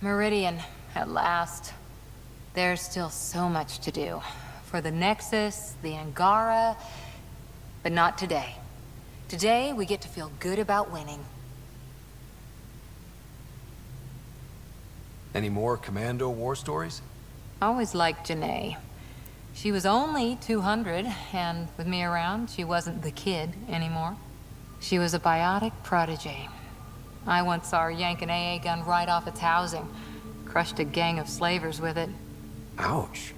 Meridian, at last. There's still so much to do. For the Nexus, the Angara, but not today. Today, we get to feel good about winning. Any more Commando war stories? I always liked Janae. She was only 200, and with me around, she wasn't the kid anymore. She was a biotic protege. I once saw her yank an AA gun right off its housing. Crushed a gang of slavers with it. Ouch.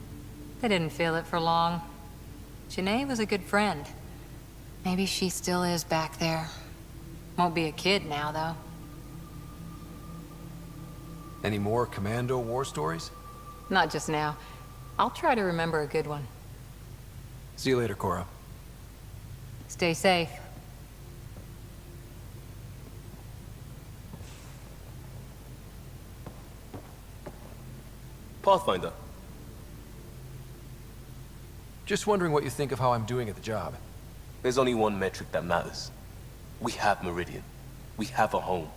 They didn't feel it for long. Janae was a good friend. Maybe she still is back there. Won't be a kid now, though. Any more Commando war stories? Not just now. I'll try to remember a good one. See you later, Cora. Stay safe. Pathfinder. Just wondering what you think of how I'm doing at the job. There's only one metric that matters. We have Meridian. We have a home.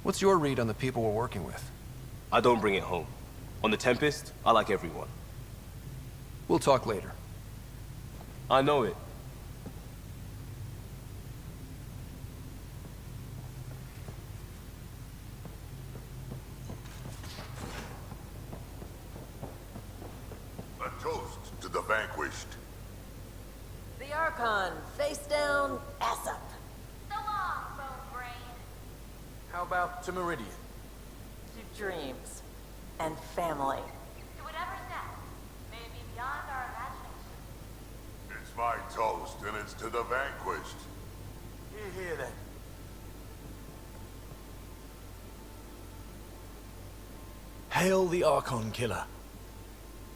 What's your read on the people we're working with? I don't bring it home. On the Tempest, I like everyone. We'll talk later. I know it. A toast to the vanquished. The Archon, face down, ass up. So long, bone brain. How about to Meridian? To dreams. And family. To whatever's next. May it be beyond our imagination. It's my toast, and it's to the vanquished. Here then. Hail the Archon killer.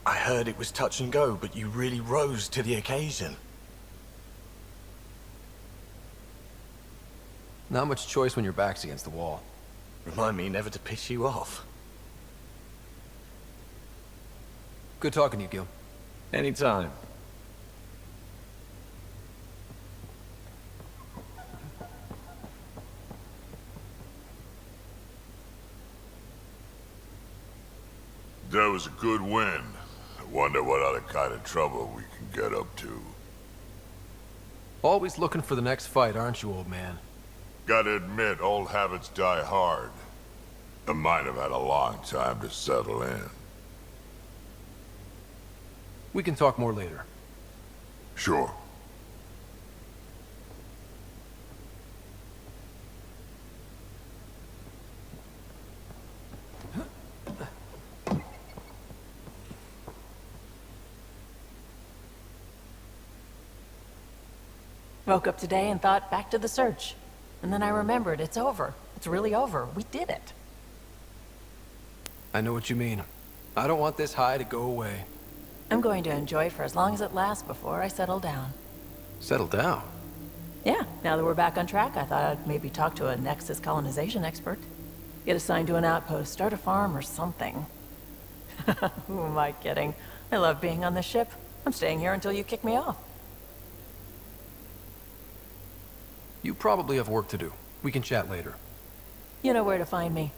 I heard it was touch and go, but you really rose to the occasion. Not much choice when your back's against the wall. Remind me never to piss you off. Good talking to you, Gil. Anytime. That was a good win. I wonder what other kind of trouble we can get up to. Always looking for the next fight, aren't you, old man? Gotta admit, old habits die hard. I might have had a long time to settle in. We can talk more later. Sure. Woke up today and thought, back to the search. And then I remembered, it's over. It's really over. We did it. I know what you mean. I don't want this high to go away. I'm going to enjoy it for as long as it lasts before I settle down. Settle down? Yeah, now that we're back on track, I thought I'd maybe talk to a Nexus colonization expert. Get assigned to an outpost, start a farm or something. Who am I kidding? I love being on this ship. I'm staying here until you kick me off. You probably have work to do. We can chat later. You know where to find me.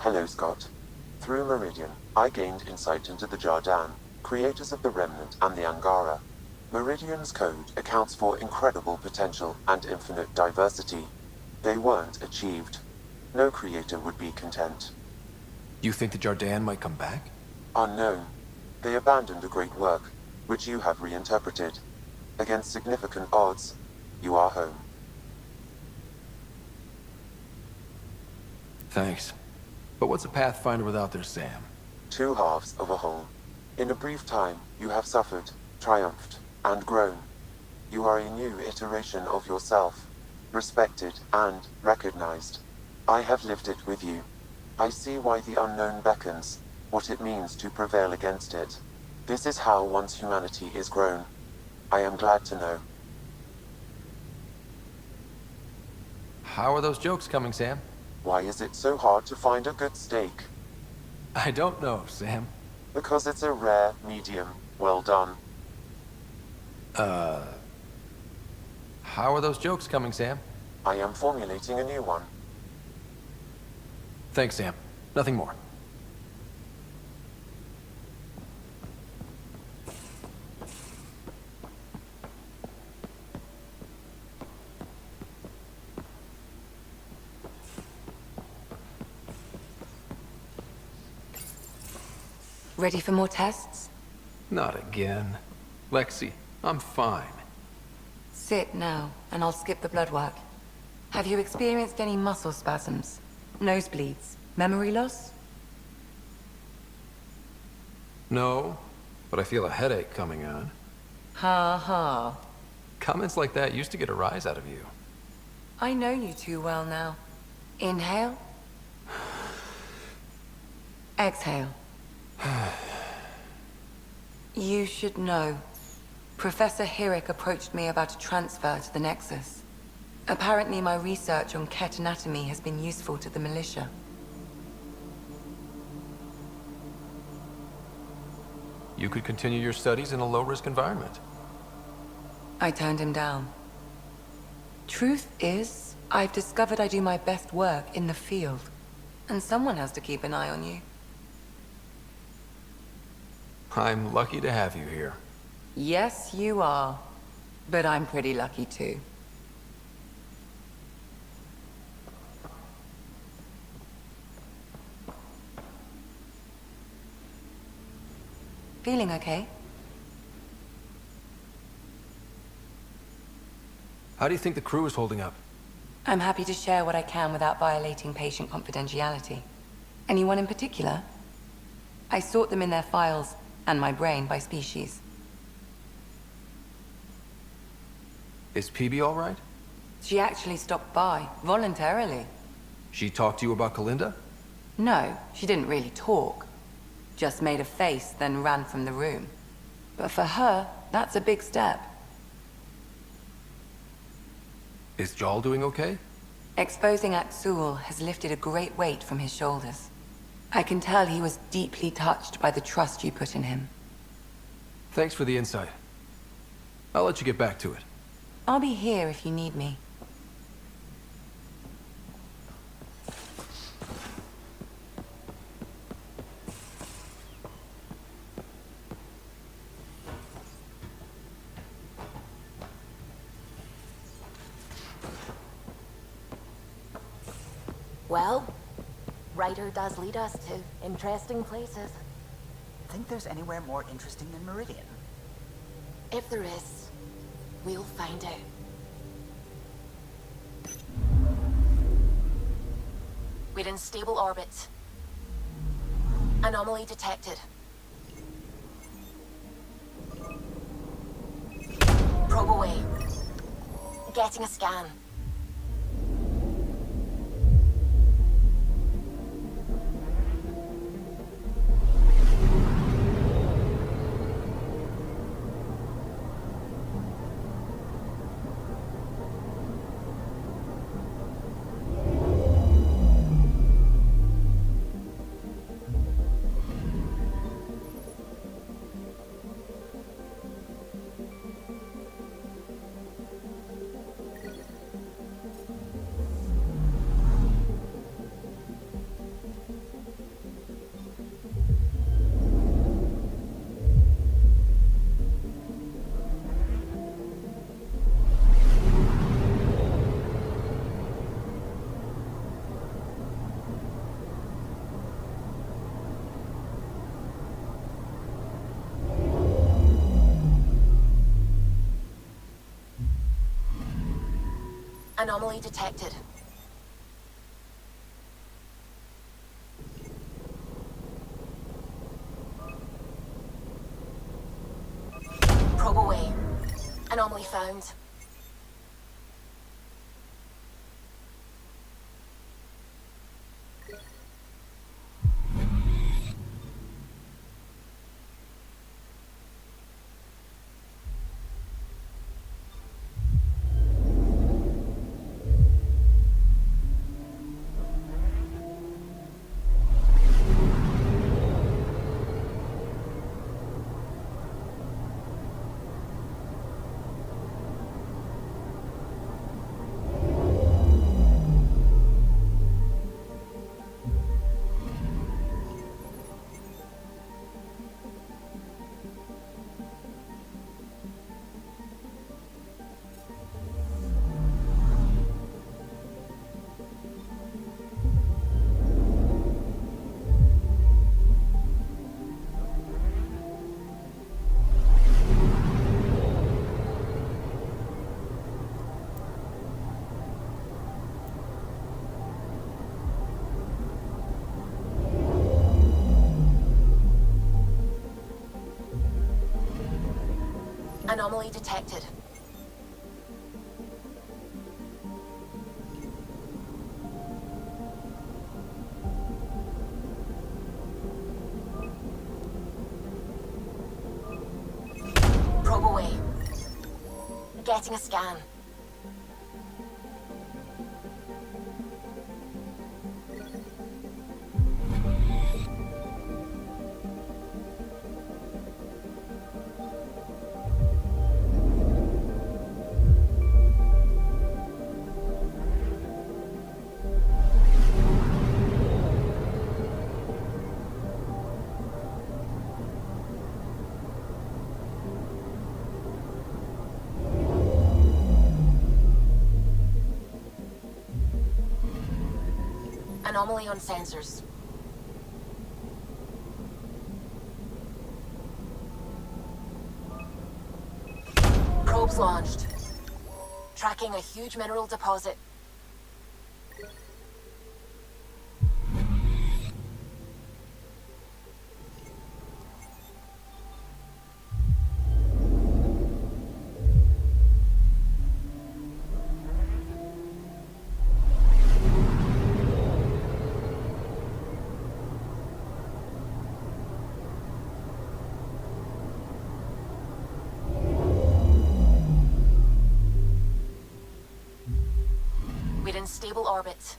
Hello, Scott. Through Meridian, I gained insight into the Jardan, creators of the Remnant and the Angara. Meridian's code accounts for incredible potential and infinite diversity. They weren't achieved. No creator would be content. You think the Jardan might come back? Unknown. They abandoned a great work, which you have reinterpreted. Against significant odds, you are home. Thanks. But what's a Pathfinder without their Sam? Two halves of a whole. In a brief time, you have suffered, triumphed, and grown. You are a new iteration of yourself, respected and recognized. I have lived it with you. I see why the unknown beckons, what it means to prevail against it. This is how one's humanity is grown. I am glad to know. How are those jokes coming, Sam? Why is it so hard to find a good steak? I don't know, Sam. Because it's a rare, medium, well done. How are those jokes coming, Sam? I am formulating a new one. Thanks, Sam. Nothing more. Ready for more tests? Not again. Lexi, I'm fine. Sit now, and I'll skip the blood work. Have you experienced any muscle spasms? Nosebleeds? Memory loss? No, but I feel a headache coming on. Ha ha. Comments like that used to get a rise out of you. I know you too well now. Inhale. Exhale. You should know. Professor Hirek approached me about a transfer to the Nexus. Apparently my research on Ket anatomy has been useful to the militia. You could continue your studies in a low-risk environment. I turned him down. Truth is, I've discovered I do my best work in the field. And someone has to keep an eye on you. I'm lucky to have you here. Yes, you are. But I'm pretty lucky too. Feeling okay? How do you think the crew is holding up? I'm happy to share what I can without violating patient confidentiality. Anyone in particular? I sort them in their files and my brain by species. Is PB all right? She actually stopped by, voluntarily. She talked to you about Kalinda? No, she didn't really talk. Just made a face, then ran from the room. But for her, that's a big step. Is Jarl doing okay? Exposing Aksul has lifted a great weight from his shoulders. I can tell he was deeply touched by the trust you put in him. Thanks for the insight. I'll let you get back to it. I'll be here if you need me. Well, Ryder does lead us to interesting places. Think there's anywhere more interesting than Meridian? If there is, we'll find out. We're in stable orbit. Anomaly detected. Probe away. Getting a scan. Anomaly detected. Probe away. Anomaly found. Anomaly detected. Probe away. Getting a scan. Anomaly on sensors. Probes launched. Tracking a huge mineral deposit. Within stable orbits.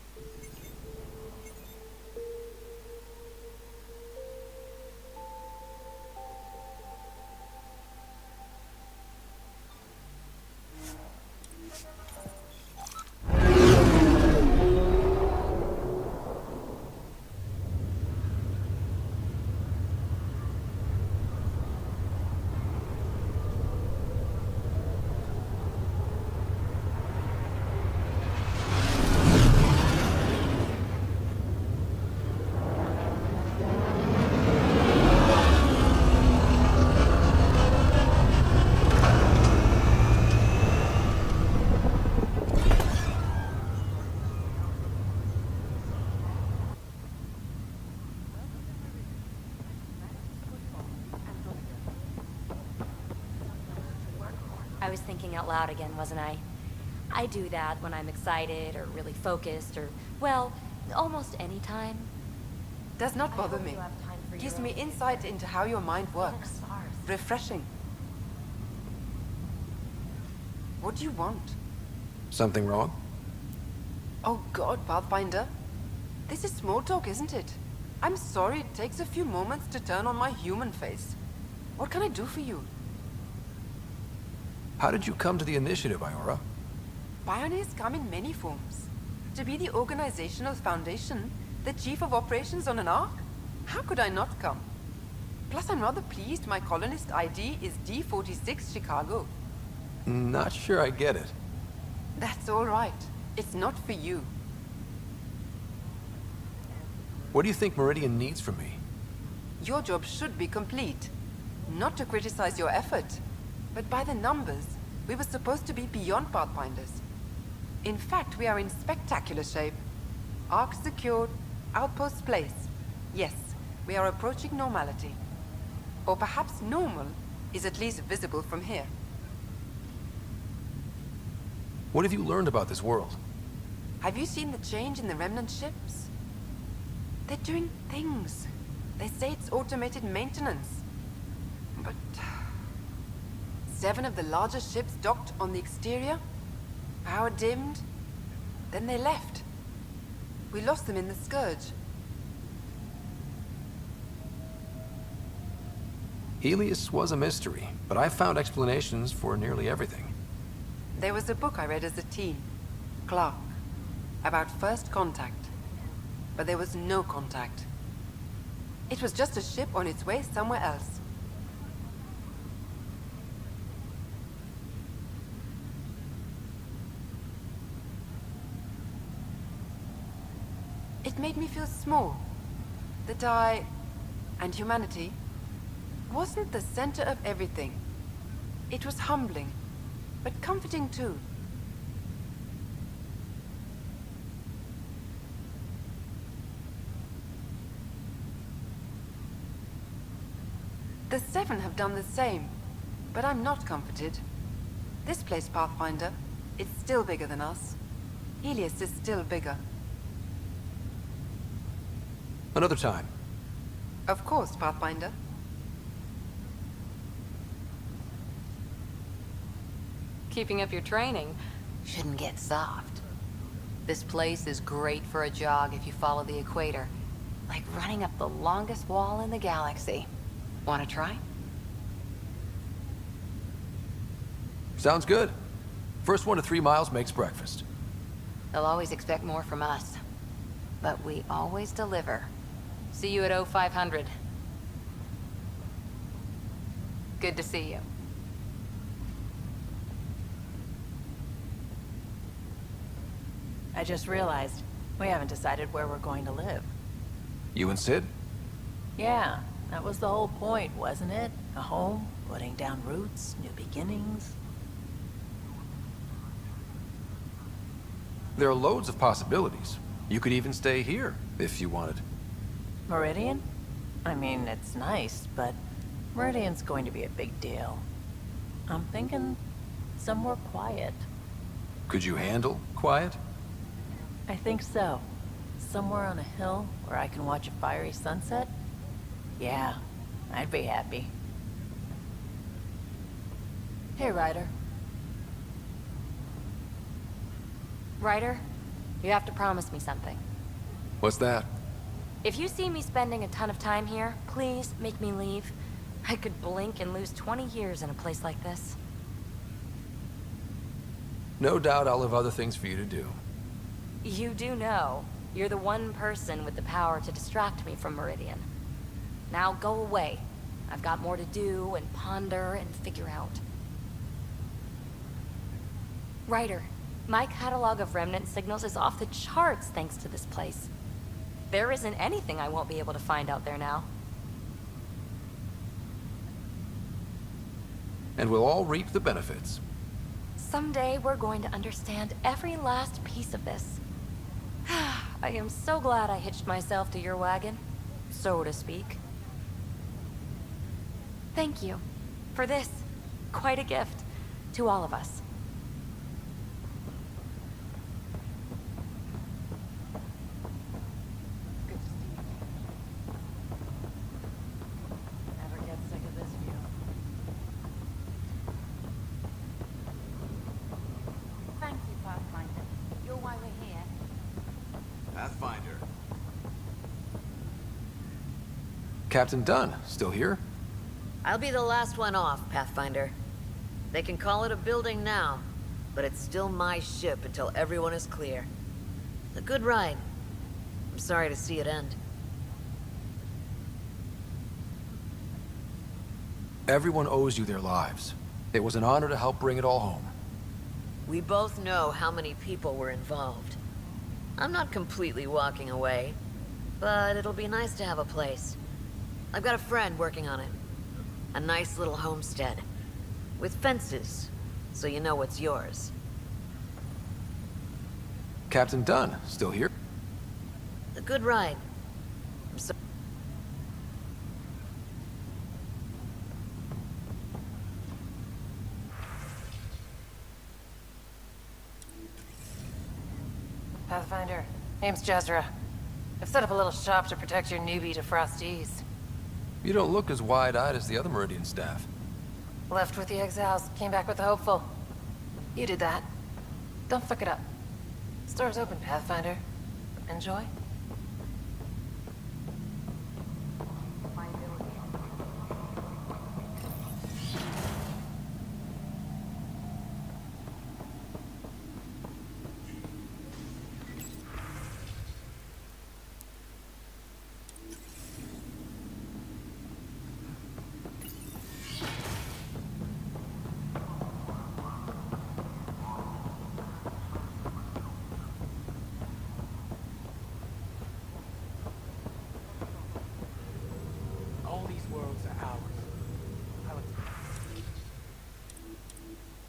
I was thinking out loud again, wasn't I? I do that when I'm excited or really focused or, well, almost any time. Does not bother me. Gives me insight into how your mind works. Refreshing. What do you want? Something wrong? Oh God, Pathfinder. This is small talk, isn't it? I'm sorry it takes a few moments to turn on my human face. What can I do for you? How did you come to the initiative, Iora? Pioneers come in many forms. To be the organizational foundation, the chief of operations on an Ark? How could I not come? Plus, I'm rather pleased my colonist ID is D46 Chicago. Not sure I get it. That's all right. It's not for you. What do you think Meridian needs from me? Your job should be complete. Not to criticize your effort, but by the numbers, we were supposed to be beyond Pathfinders. In fact, we are in spectacular shape. Ark secured, outposts placed. Yes, we are approaching normality. Or perhaps normal is at least visible from here. What have you learned about this world? Have you seen the change in the remnant ships? They're doing things. They say it's automated maintenance. But 7 of the largest ships docked on the exterior, power dimmed, then they left. We lost them in the Scourge. Helios was a mystery, but I found explanations for nearly everything. There was a book I read as a teen, Clark, about first contact. But there was no contact. It was just a ship on its way somewhere else. It made me feel small. That I, and humanity, wasn't the center of everything. It was humbling, but comforting too. The 7 have done the same, But I'm not comforted. This place, Pathfinder, it's still bigger than us. Helios is still bigger. Another time. Of course, Pathfinder. Keeping up your training shouldn't get soft. This place is great for a jog if you follow the equator. Like running up the longest wall in the galaxy. Want to try? Sounds good. First 1 to 3 miles makes breakfast. They'll always expect more from us. But we always deliver. See you at 0500. Good to see you. I just realized we haven't decided where we're going to live. You and Sid? Yeah, that was the whole point, wasn't it? A home, putting down roots, new beginnings. There are loads of possibilities. You could even stay here, if you wanted. Meridian? I mean, it's nice, but Meridian's going to be a big deal. I'm thinking somewhere quiet. Could you handle quiet? I think so. Somewhere on a hill where I can watch a fiery sunset? Yeah, I'd be happy. Hey, Ryder. Ryder, you have to promise me something. What's that? If you see me spending a ton of time here, please make me leave. I could blink and lose 20 years in a place like this. No doubt I'll have other things for you to do. You do know, you're the one person with the power to distract me from Meridian. Now go away. I've got more to do and ponder and figure out. Ryder, my catalog of remnant signals is off the charts thanks to this place. There isn't anything I won't be able to find out there now. And we'll all reap the benefits. Someday we're going to understand every last piece of this. I am so glad I hitched myself to your wagon, so to speak. Thank you for this. Quite a gift to all of us. Never get sick of this view. Thank you, Pathfinder. You're why we're here. Pathfinder. Captain Dunn, still here? I'll be the last one off, Pathfinder. They can call it a building now, but it's still my ship until everyone is clear. A good ride. I'm sorry to see it end. Everyone owes you their lives. It was an honor to help bring it all home. We both know how many people were involved. I'm not completely walking away, but it'll be nice to have a place. I've got a friend working on it. A nice little homestead. With fences, so you know what's yours. Captain Dunn, still here? A good ride. I'm so Pathfinder, name's Jezra. I've set up a little shop to protect your newbie to Frosties. You don't look as wide-eyed as the other Meridian staff. Left with the exiles, came back with the hopeful. You did that. Don't fuck it up. Store's open, Pathfinder. Enjoy. All these worlds are ours.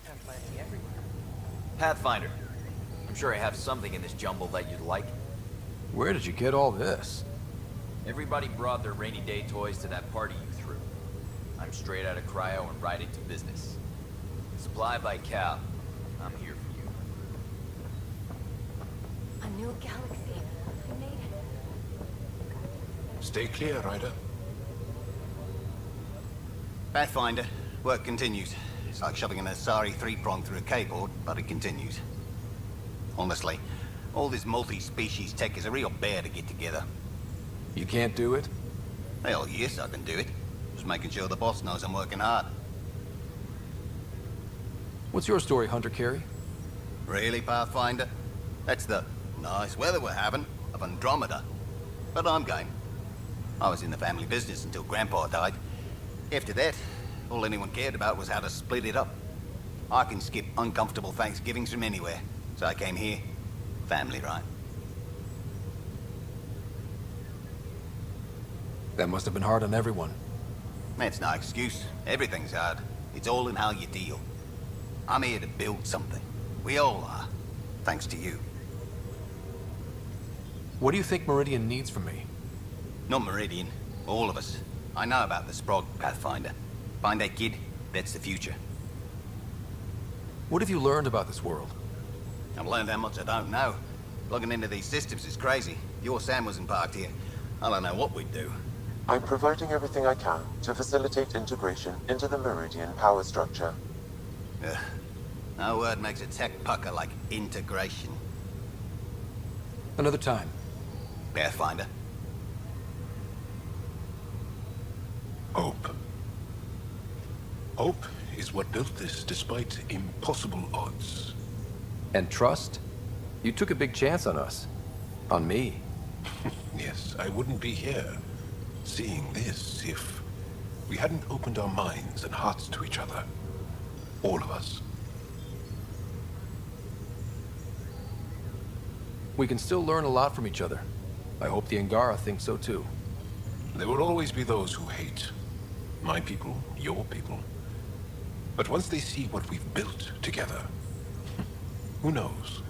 There's plenty everywhere. Pathfinder, I'm sure I have something in this jumble that you'd like. Where did you get all this? Everybody brought their rainy day toys to that party you threw. I I'm straight out of cryo and right into business. Supply by Cal. I'm here for you. A new galaxy. We made it. Stay clear, Ryder. Pathfinder, work continues. It's like shoving an Asari 3-prong through a K-board, but it continues. Honestly, all this multi-species tech is a real bear to get together. You can't do it? Hell yes, I can do it. Just making sure the boss knows I'm working hard. What's your story, Hunter Carey? Really, Pathfinder? That's the nice weather we're having of Andromeda. But I'm game. I was in the family business until Grandpa died. After that, all anyone cared about was how to split it up. I can skip uncomfortable Thanksgivings from anywhere, so I came here. Family, right? That must have been hard on everyone. That's no excuse. Everything's hard. It's all in how you deal. I'm here to build something. We all are. Thanks to you. What do you think Meridian needs from me? Not Meridian. All of us. I know about the Sprog, Pathfinder. Find that kid, that's the future. What have you learned about this world? I've learned how much I don't know. Plugging into these systems is crazy. If your Sam wasn't parked here, I don't know what we'd do. I'm providing everything I can to facilitate integration into the Meridian power structure. Ugh. No word makes a tech pucker like integration. Another time. Pathfinder. Hope. Hope is what built this despite impossible odds. And trust? You took a big chance on us. On me. Yes, I wouldn't be here seeing this if we hadn't opened our minds and hearts to each other. All of us. We can still learn a lot from each other. I hope the Angara think so too. There will always be those who hate. My people, your people. But once they see what we've built together, who knows?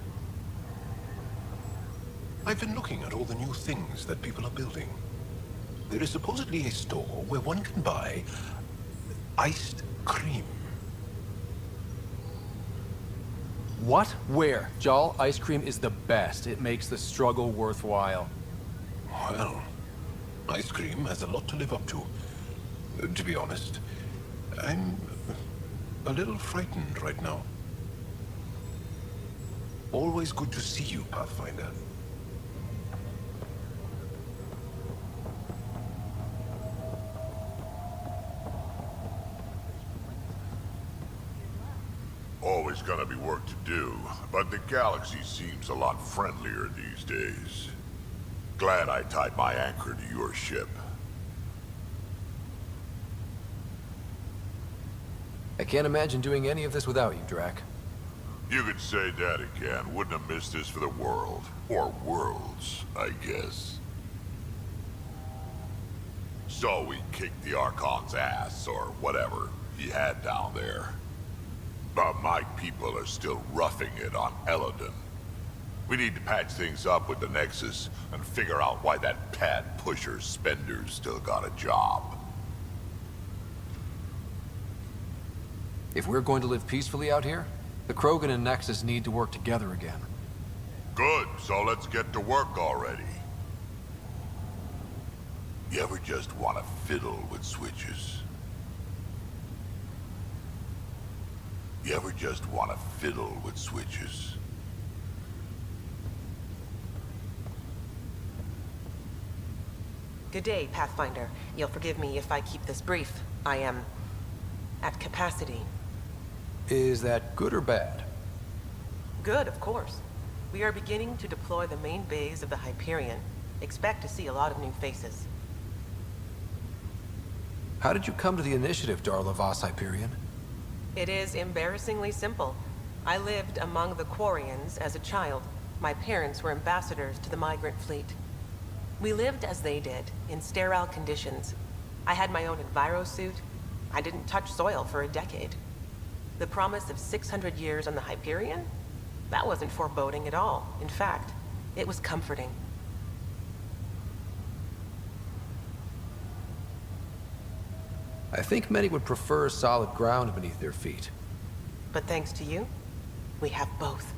I've been looking at all the new things that people are building. There is supposedly a store where one can buy iced cream. What? Where? Jal, ice cream is the best. It makes the struggle worthwhile. Well, ice cream has a lot to live up to. To be honest, I'm a little frightened right now. Always good to see you, Pathfinder. Always gonna be work to do, but the galaxy seems a lot friendlier these days. Glad I tied my anchor to your ship. I can't imagine doing any of this without you, Drac. You could say that again. Wouldn't have missed this for the world. Or worlds, I guess. So we kicked the Archon's ass, or whatever he had down there. But my people are still roughing it on Eladon. We need to patch things up with the Nexus and figure out why that pad pusher Spender's still got a job. If we're going to live peacefully out here, the Krogan and Nexus need to work together again. Good, so let's get to work already. You ever just want to fiddle with switches? You ever just want to fiddle with switches? Good day, Pathfinder. You'll forgive me if I keep this brief. I am at capacity. Is that good or bad? Good, of course. We are beginning to deploy the main bays of the Hyperion. Expect to see a lot of new faces. How did you come to the initiative, Darla Voss Hyperion? It is embarrassingly simple. I lived among the Quarians as a child. My parents were ambassadors to the migrant fleet. We lived as they did, in sterile conditions. I had my own envirosuit. I didn't touch soil for a decade. The promise of 600 years on the Hyperion? That wasn't foreboding at all. In fact, it was comforting. I think many would prefer solid ground beneath their feet. But thanks to you, we have both.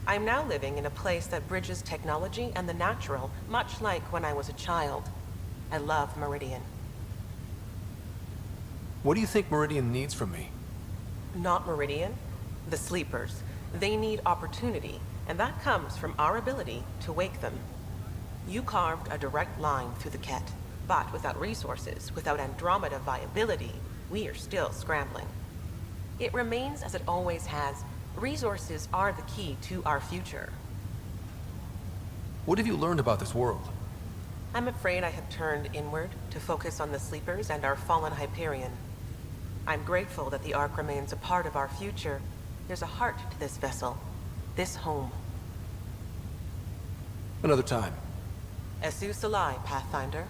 I'm now living in a place that bridges technology and the natural, much like when I was a child. I love Meridian. What do you think Meridian needs from me? Not Meridian, the sleepers. They need opportunity, and that comes from our ability to wake them. You carved a direct line through the Ket, but without resources, without Andromeda viability, we are still scrambling. It remains as it always has. Resources are the key to our future. What have you learned about this world? I'm afraid I have turned inward to focus on the sleepers and our fallen Hyperion. I'm grateful that the Ark remains a part of our future. There's a heart to this vessel, this home. Another time. Esu Salai, Pathfinder.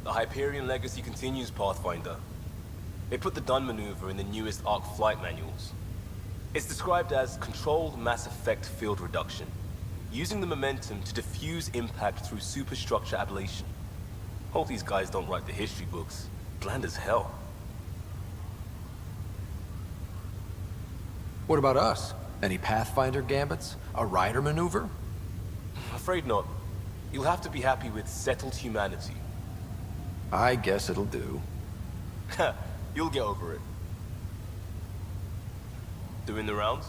The Hyperion legacy continues, Pathfinder. They put the Dun maneuver in the newest Ark flight manuals. It's described as controlled mass effect field reduction, using the momentum to diffuse impact through superstructure ablation. Hope these guys don't write the history books. Bland as hell. What about us? Any Pathfinder gambits? A rider maneuver? Afraid not. You'll have to be happy with settled humanity. I guess it'll do. You'll get over it. Doing the rounds?